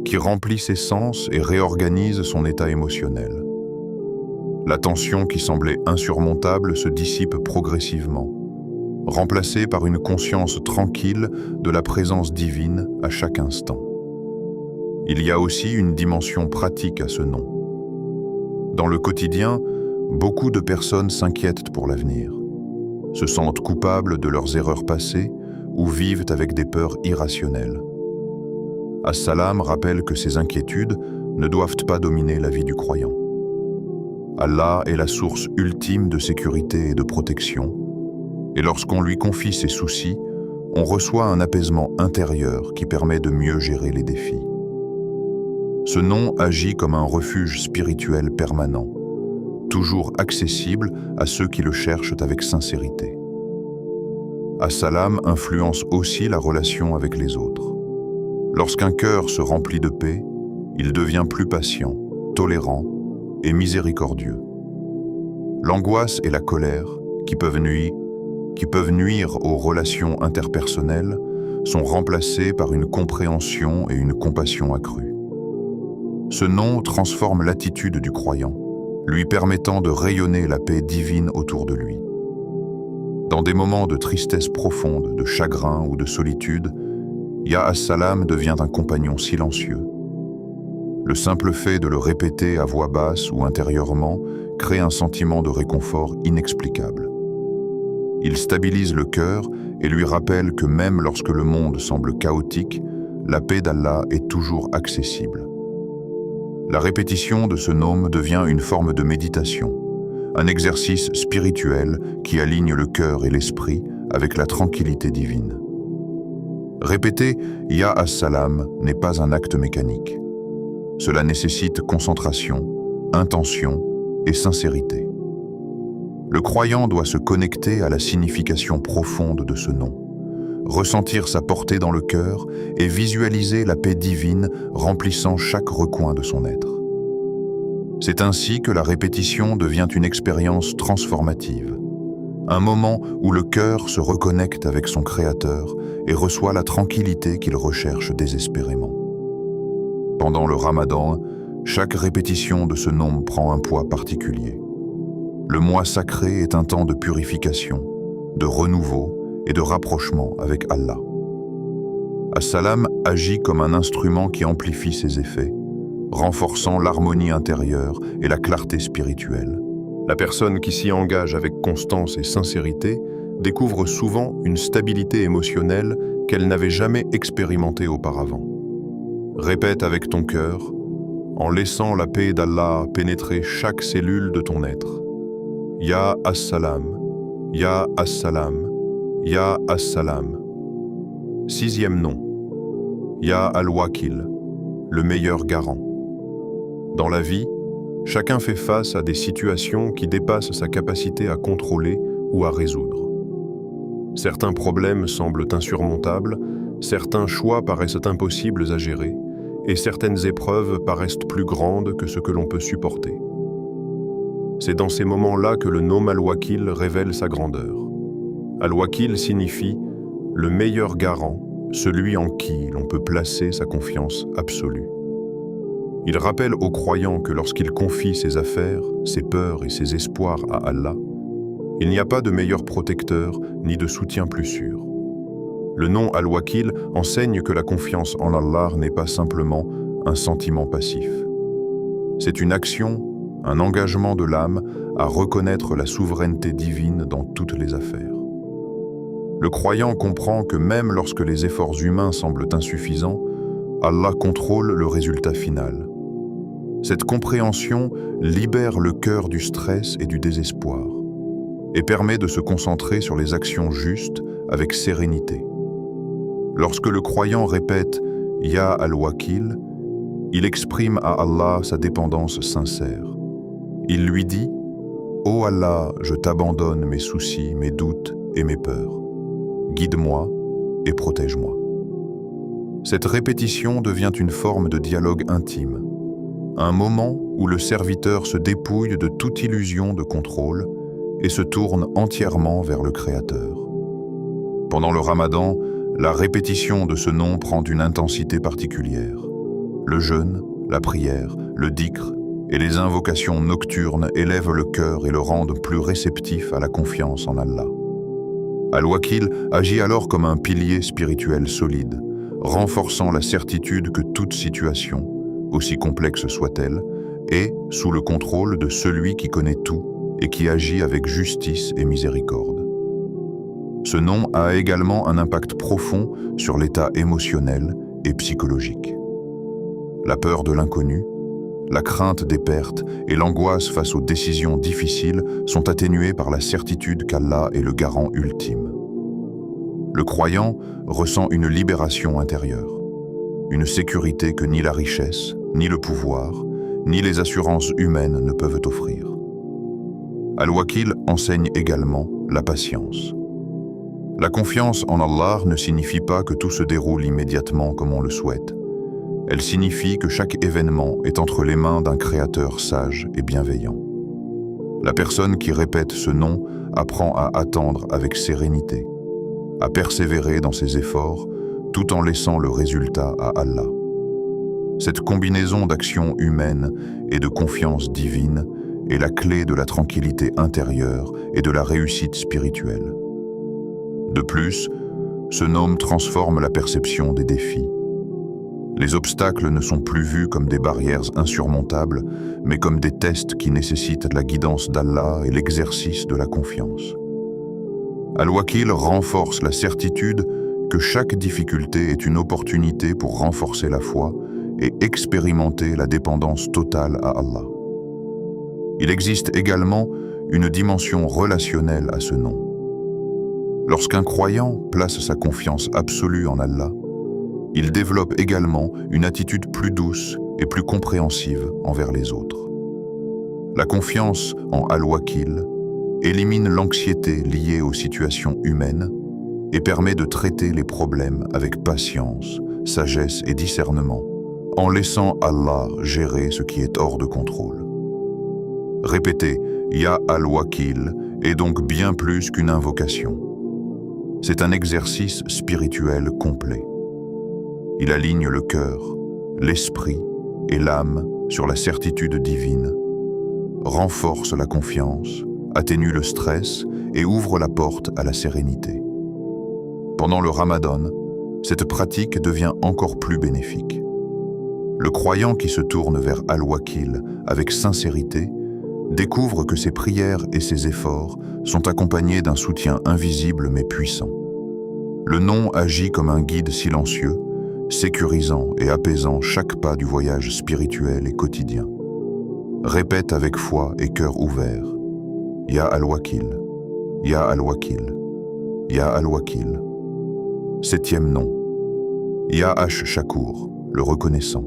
qui remplit ses sens et réorganise son état émotionnel. La tension qui semblait insurmontable se dissipe progressivement, remplacée par une conscience tranquille de la présence divine à chaque instant. Il y a aussi une dimension pratique à ce nom. Dans le quotidien, beaucoup de personnes s'inquiètent pour l'avenir, se sentent coupables de leurs erreurs passées ou vivent avec des peurs irrationnelles. As-Salam rappelle que ces inquiétudes ne doivent pas dominer la vie du croyant. Allah est la source ultime de sécurité et de protection, et lorsqu'on lui confie ses soucis, on reçoit un apaisement intérieur qui permet de mieux gérer les défis. Ce nom agit comme un refuge spirituel permanent, toujours accessible à ceux qui le cherchent avec sincérité. As-Salam influence aussi la relation avec les autres. Lorsqu'un cœur se remplit de paix, il devient plus patient, tolérant et miséricordieux. L'angoisse et la colère, qui peuvent nuire aux relations interpersonnelles, sont remplacées par une compréhension et une compassion accrues. Ce nom transforme l'attitude du croyant, lui permettant de rayonner la paix divine autour de lui. Dans des moments de tristesse profonde, de chagrin ou de solitude, Ya As-Salam devient un compagnon silencieux. Le simple fait de le répéter à voix basse ou intérieurement crée un sentiment de réconfort inexplicable. Il stabilise le cœur et lui rappelle que même lorsque le monde semble chaotique, la paix d'Allah est toujours accessible. La répétition de ce nom devient une forme de méditation, un exercice spirituel qui aligne le cœur et l'esprit avec la tranquillité divine. Répéter « Ya As-Salam » n'est pas un acte mécanique. Cela nécessite concentration, intention et sincérité. Le croyant doit se connecter à la signification profonde de ce nom, ressentir sa portée dans le cœur et visualiser la paix divine remplissant chaque recoin de son être. C'est ainsi que la répétition devient une expérience transformative, un moment où le cœur se reconnecte avec son Créateur et reçoit la tranquillité qu'il recherche désespérément. Pendant le Ramadan, chaque répétition de ce nom prend un poids particulier. Le mois sacré est un temps de purification, de renouveau et de rapprochement avec Allah. As-Salam agit comme un instrument qui amplifie ses effets, renforçant l'harmonie intérieure et la clarté spirituelle. La personne qui s'y engage avec constance et sincérité découvre souvent une stabilité émotionnelle qu'elle n'avait jamais expérimentée auparavant. Répète avec ton cœur, en laissant la paix d'Allah pénétrer chaque cellule de ton être. Ya As-Salam, Ya As-Salam, Ya As-Salam. 6e nom. Ya Al-Wakil, le meilleur garant. Dans la vie, chacun fait face à des situations qui dépassent sa capacité à contrôler ou à résoudre. Certains problèmes semblent insurmontables, certains choix paraissent impossibles à gérer, et certaines épreuves paraissent plus grandes que ce que l'on peut supporter. C'est dans ces moments-là que le nom Al-Wakil révèle sa grandeur. Al-Wakil signifie « le meilleur garant », celui en qui l'on peut placer sa confiance absolue. Il rappelle aux croyants que lorsqu'ils confient ses affaires, ses peurs et ses espoirs à Allah, il n'y a pas de meilleur protecteur ni de soutien plus sûr. Le nom Al-Wakil enseigne que la confiance en Allah n'est pas simplement un sentiment passif. C'est une action, un engagement de l'âme à reconnaître la souveraineté divine dans toutes les affaires. Le croyant comprend que même lorsque les efforts humains semblent insuffisants, Allah contrôle le résultat final. Cette compréhension libère le cœur du stress et du désespoir et permet de se concentrer sur les actions justes avec sérénité. Lorsque le croyant répète « Ya Al-Wakil », il exprime à Allah sa dépendance sincère. Il lui dit « Ô Allah, je t'abandonne mes soucis, mes doutes et mes peurs. Guide-moi et protège-moi. » Cette répétition devient une forme de dialogue intime, un moment où le serviteur se dépouille de toute illusion de contrôle et se tourne entièrement vers le Créateur. Pendant le Ramadan, la répétition de ce nom prend une intensité particulière. Le jeûne, la prière, le dhikr et les invocations nocturnes élèvent le cœur et le rendent plus réceptif à la confiance en Allah. Al-Wakil agit alors comme un pilier spirituel solide, renforçant la certitude que toute situation, aussi complexe soit-elle, est sous le contrôle de celui qui connaît tout et qui agit avec justice et miséricorde. Ce nom a également un impact profond sur l'état émotionnel et psychologique. La peur de l'inconnu, la crainte des pertes et l'angoisse face aux décisions difficiles sont atténuées par la certitude qu'Allah est le garant ultime. Le croyant ressent une libération intérieure, une sécurité que ni la richesse, ni le pouvoir, ni les assurances humaines ne peuvent offrir. Al-Wakil enseigne également la patience. La confiance en Allah ne signifie pas que tout se déroule immédiatement comme on le souhaite. Elle signifie que chaque événement est entre les mains d'un créateur sage et bienveillant. La personne qui répète ce nom apprend à attendre avec sérénité, à persévérer dans ses efforts, tout en laissant le résultat à Allah. Cette combinaison d'action humaine et de confiance divine est la clé de la tranquillité intérieure et de la réussite spirituelle. De plus, ce nom transforme la perception des défis. Les obstacles ne sont plus vus comme des barrières insurmontables, mais comme des tests qui nécessitent la guidance d'Allah et l'exercice de la confiance. Al-Wakil renforce la certitude que chaque difficulté est une opportunité pour renforcer la foi et expérimenter la dépendance totale à Allah. Il existe également une dimension relationnelle à ce nom. Lorsqu'un croyant place sa confiance absolue en Allah, il développe également une attitude plus douce et plus compréhensive envers les autres. La confiance en Al-Wakil élimine l'anxiété liée aux situations humaines et permet de traiter les problèmes avec patience, sagesse et discernement, en laissant Allah gérer ce qui est hors de contrôle. Répéter « Ya Al-Wakil » est donc bien plus qu'une invocation. C'est un exercice spirituel complet. Il aligne le cœur, l'esprit et l'âme sur la certitude divine, renforce la confiance, atténue le stress et ouvre la porte à la sérénité. Pendant le Ramadan, cette pratique devient encore plus bénéfique. Le croyant qui se tourne vers Al-Wakil avec sincérité découvre que ses prières et ses efforts sont accompagnés d'un soutien invisible mais puissant. Le nom agit comme un guide silencieux, sécurisant et apaisant chaque pas du voyage spirituel et quotidien. Répète avec foi et cœur ouvert. Ya Al-Wakil, Ya Al-Wakil, Ya Al-Wakil. 7e nom. Ya Ash-Shakur, le reconnaissant.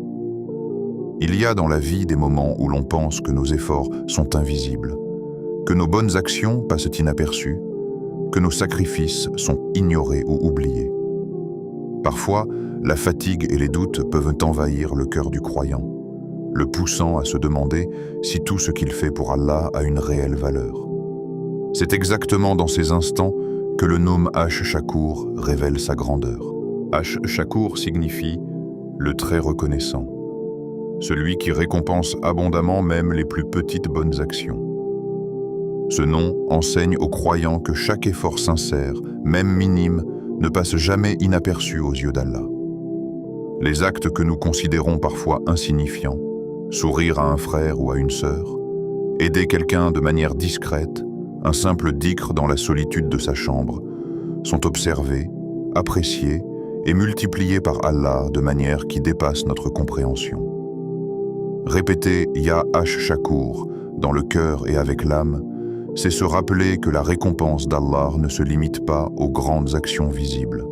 Il y a dans la vie des moments où l'on pense que nos efforts sont invisibles, que nos bonnes actions passent inaperçues, que nos sacrifices sont ignorés ou oubliés. Parfois, la fatigue et les doutes peuvent envahir le cœur du croyant, le poussant à se demander si tout ce qu'il fait pour Allah a une réelle valeur. C'est exactement dans ces instants que le nom Ash-Shakur révèle sa grandeur. Ash-Shakur signifie « le très reconnaissant », celui qui récompense abondamment même les plus petites bonnes actions. Ce nom enseigne aux croyants que chaque effort sincère, même minime, ne passe jamais inaperçu aux yeux d'Allah. Les actes que nous considérons parfois insignifiants, sourire à un frère ou à une sœur, aider quelqu'un de manière discrète, un simple dhikr dans la solitude de sa chambre, sont observés, appréciés et multipliés par Allah de manière qui dépasse notre compréhension. Répéter Ya Ash-Shakur dans le cœur et avec l'âme, c'est se rappeler que la récompense d'Allah ne se limite pas aux grandes actions visibles.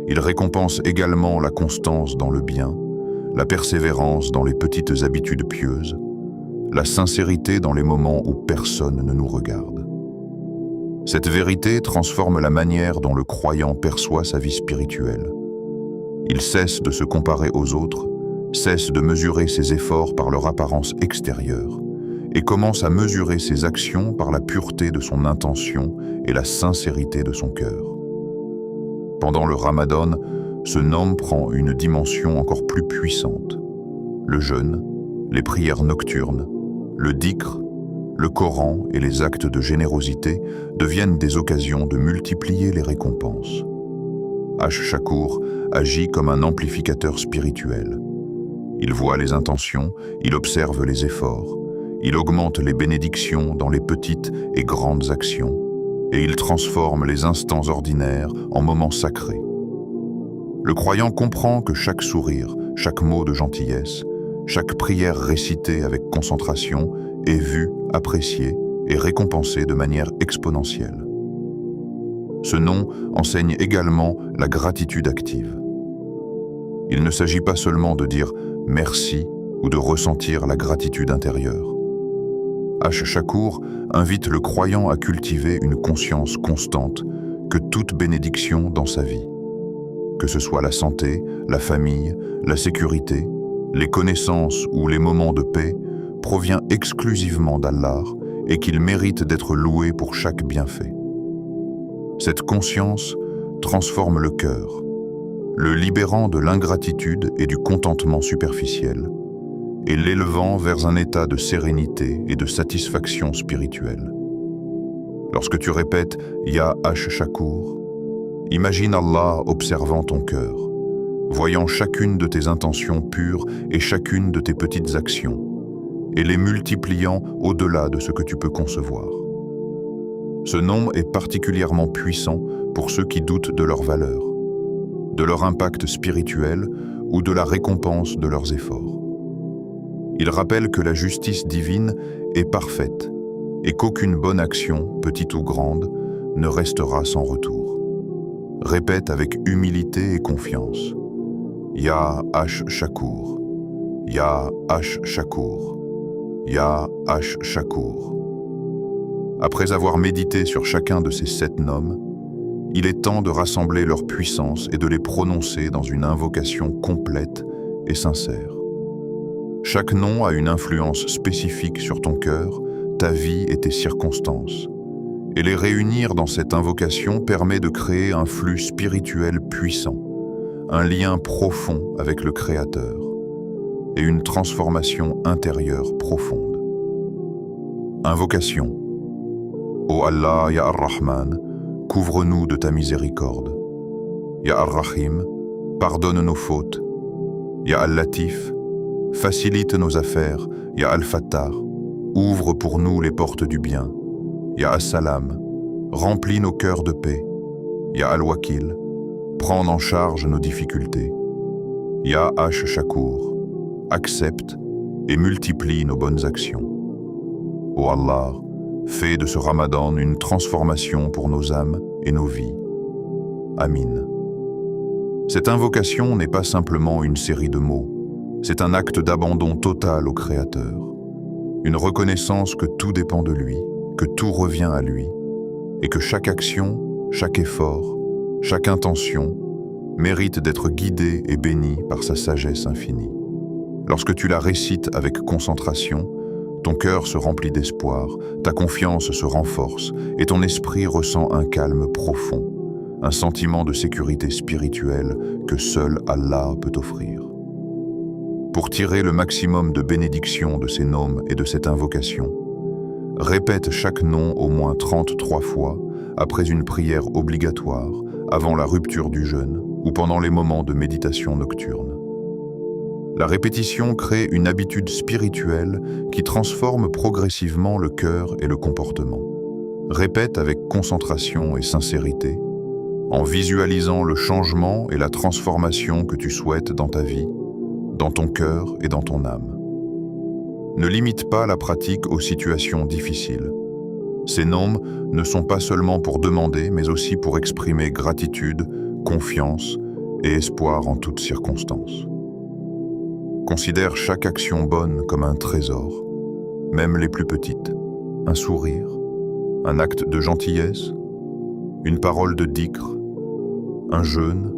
Il récompense également la constance dans le bien, la persévérance dans les petites habitudes pieuses, la sincérité dans les moments où personne ne nous regarde. Cette vérité transforme la manière dont le croyant perçoit sa vie spirituelle. Il cesse de se comparer aux autres, cesse de mesurer ses efforts par leur apparence extérieure et commence à mesurer ses actions par la pureté de son intention et la sincérité de son cœur. Pendant le Ramadan, ce nom prend une dimension encore plus puissante. Le jeûne, les prières nocturnes, le dhikr, le Coran et les actes de générosité deviennent des occasions de multiplier les récompenses. Ash-Shakur agit comme un amplificateur spirituel. Il voit les intentions, il observe les efforts, il augmente les bénédictions dans les petites et grandes actions, et il transforme les instants ordinaires en moments sacrés. Le croyant comprend que chaque sourire, chaque mot de gentillesse, chaque prière récitée avec concentration est vue, appréciée et récompensée de manière exponentielle. Ce nom enseigne également la gratitude active. Il ne s'agit pas seulement de dire « merci » ou de ressentir la gratitude intérieure. Ash-Shakur invite le croyant à cultiver une conscience constante que toute bénédiction dans sa vie, que ce soit la santé, la famille, la sécurité, les connaissances ou les moments de paix, provient exclusivement d'Allah et qu'il mérite d'être loué pour chaque bienfait. Cette conscience transforme le cœur, le libérant de l'ingratitude et du contentement superficiel, et l'élevant vers un état de sérénité et de satisfaction spirituelle. Lorsque tu répètes « Ya Ash-Shakur », imagine Allah observant ton cœur, voyant chacune de tes intentions pures et chacune de tes petites actions, et les multipliant au-delà de ce que tu peux concevoir. Ce nom est particulièrement puissant pour ceux qui doutent de leur valeur, de leur impact spirituel ou de la récompense de leurs efforts. Il rappelle que la justice divine est parfaite et qu'aucune bonne action, petite ou grande, ne restera sans retour. Répète avec humilité et confiance. Ya Ash-Shakur, Ya Ash-Shakur, Ya Ash-Shakur. Après avoir médité sur chacun de ces 7 noms, il est temps de rassembler leur puissance et de les prononcer dans une invocation complète et sincère. Chaque nom a une influence spécifique sur ton cœur, ta vie et tes circonstances. Et les réunir dans cette invocation permet de créer un flux spirituel puissant, un lien profond avec le Créateur. et une transformation intérieure profonde. Invocation. Ô Allah, Ya Ar-Rahman, couvre-nous de ta miséricorde. Ya Ar-Rahim, pardonne nos fautes. Ya Al-Latif, facilite nos affaires. Ya Al-Fattar, ouvre pour nous les portes du bien. Ya As-Salam, remplis nos cœurs de paix. Ya Al-Wakil, prends en charge nos difficultés. Ya Ash-Shakur, accepte et multiplie nos bonnes actions. Ô Allah, fais de ce Ramadan une transformation pour nos âmes et nos vies. Amin. Cette invocation n'est pas simplement une série de mots, c'est un acte d'abandon total au Créateur, une reconnaissance que tout dépend de lui, que tout revient à lui, et que chaque action, chaque effort, chaque intention mérite d'être guidée et bénie par sa sagesse infinie. Lorsque tu la récites avec concentration, ton cœur se remplit d'espoir, ta confiance se renforce et ton esprit ressent un calme profond, un sentiment de sécurité spirituelle que seul Allah peut offrir. Pour tirer le maximum de bénédictions de ces noms et de cette invocation, répète chaque nom au moins 33 fois après une prière obligatoire, avant la rupture du jeûne ou pendant les moments de méditation nocturne. La répétition crée une habitude spirituelle qui transforme progressivement le cœur et le comportement. Répète avec concentration et sincérité, en visualisant le changement et la transformation que tu souhaites dans ta vie, dans ton cœur et dans ton âme. Ne limite pas la pratique aux situations difficiles. Ces noms ne sont pas seulement pour demander, mais aussi pour exprimer gratitude, confiance et espoir en toutes circonstances. Considère chaque action bonne comme un trésor, même les plus petites. Un sourire, un acte de gentillesse, une parole de dhikr, un jeûne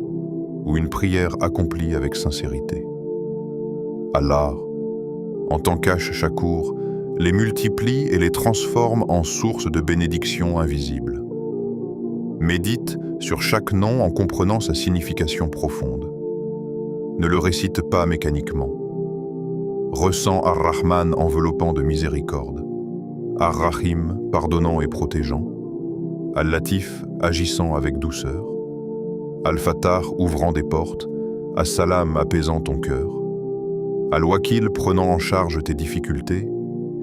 ou une prière accomplie avec sincérité. Allah, en tant qu'Ash-Shakur, les multiplie et les transforme en source de bénédictions invisibles. Médite sur chaque nom en comprenant sa signification profonde. Ne le récite pas mécaniquement. Ressens Ar-Rahman enveloppant de miséricorde, Ar-Rahim pardonnant et protégeant, Al-Latif agissant avec douceur, Al-Fattar ouvrant des portes, As-Salam apaisant ton cœur, Al-Wakil prenant en charge tes difficultés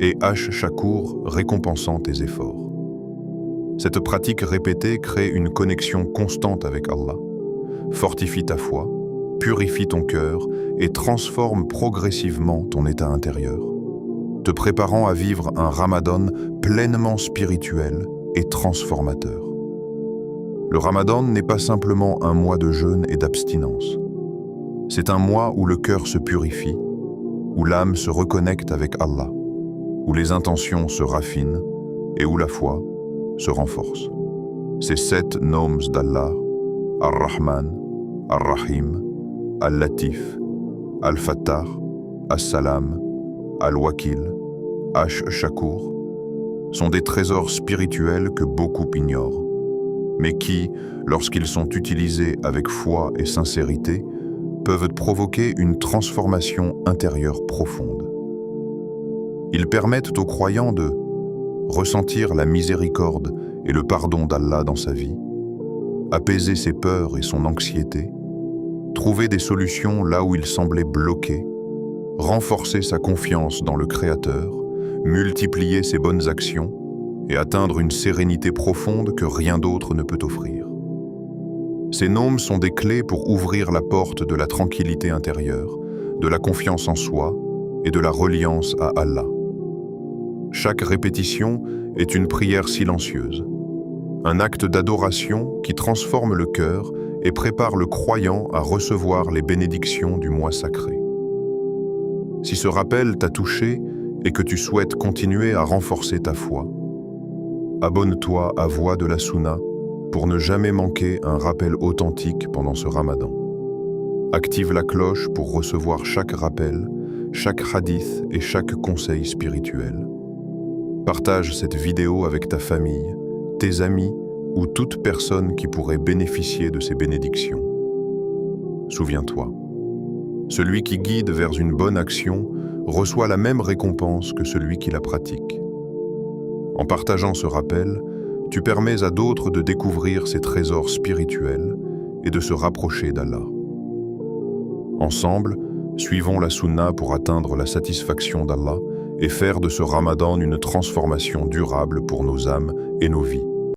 et Ash-Shakur récompensant tes efforts. Cette pratique répétée crée une connexion constante avec Allah, fortifie ta foi, purifie ton cœur et transforme progressivement ton état intérieur, te préparant à vivre un Ramadan pleinement spirituel et transformateur. Le Ramadan n'est pas simplement un mois de jeûne et d'abstinence. C'est un mois où le cœur se purifie, où l'âme se reconnecte avec Allah, où les intentions se raffinent et où la foi se renforce. Ces 7 noms d'Allah, Ar-Rahman, Ar-Rahim, Al-Latif, Al-Fattar, As-Salam, Al-Wakil, Ash-Shakur, sont des trésors spirituels que beaucoup ignorent, mais qui, lorsqu'ils sont utilisés avec foi et sincérité, peuvent provoquer une transformation intérieure profonde. Ils permettent aux croyants de ressentir la miséricorde et le pardon d'Allah dans sa vie, apaiser ses peurs et son anxiété, trouver des solutions là où il semblait bloqué, renforcer sa confiance dans le Créateur, multiplier ses bonnes actions et atteindre une sérénité profonde que rien d'autre ne peut offrir. Ces noms sont des clés pour ouvrir la porte de la tranquillité intérieure, de la confiance en soi et de la reliance à Allah. Chaque répétition est une prière silencieuse, un acte d'adoration qui transforme le cœur et prépare le croyant à recevoir les bénédictions du mois sacré. Si ce rappel t'a touché et que tu souhaites continuer à renforcer ta foi, abonne-toi à Voix de la Sunna pour ne jamais manquer un rappel authentique pendant ce Ramadan. Active la cloche pour recevoir chaque rappel, chaque hadith et chaque conseil spirituel. Partage cette vidéo avec ta famille, tes amis ou toute personne qui pourrait bénéficier de ces bénédictions. Souviens-toi, Celui qui guide vers une bonne action reçoit la même récompense que celui qui la pratique. En partageant ce rappel, tu permets à d'autres de découvrir ces trésors spirituels et de se rapprocher d'Allah. Ensemble, suivons la sunna pour atteindre la satisfaction d'Allah et faire de ce Ramadan une transformation durable pour nos âmes et nos vies.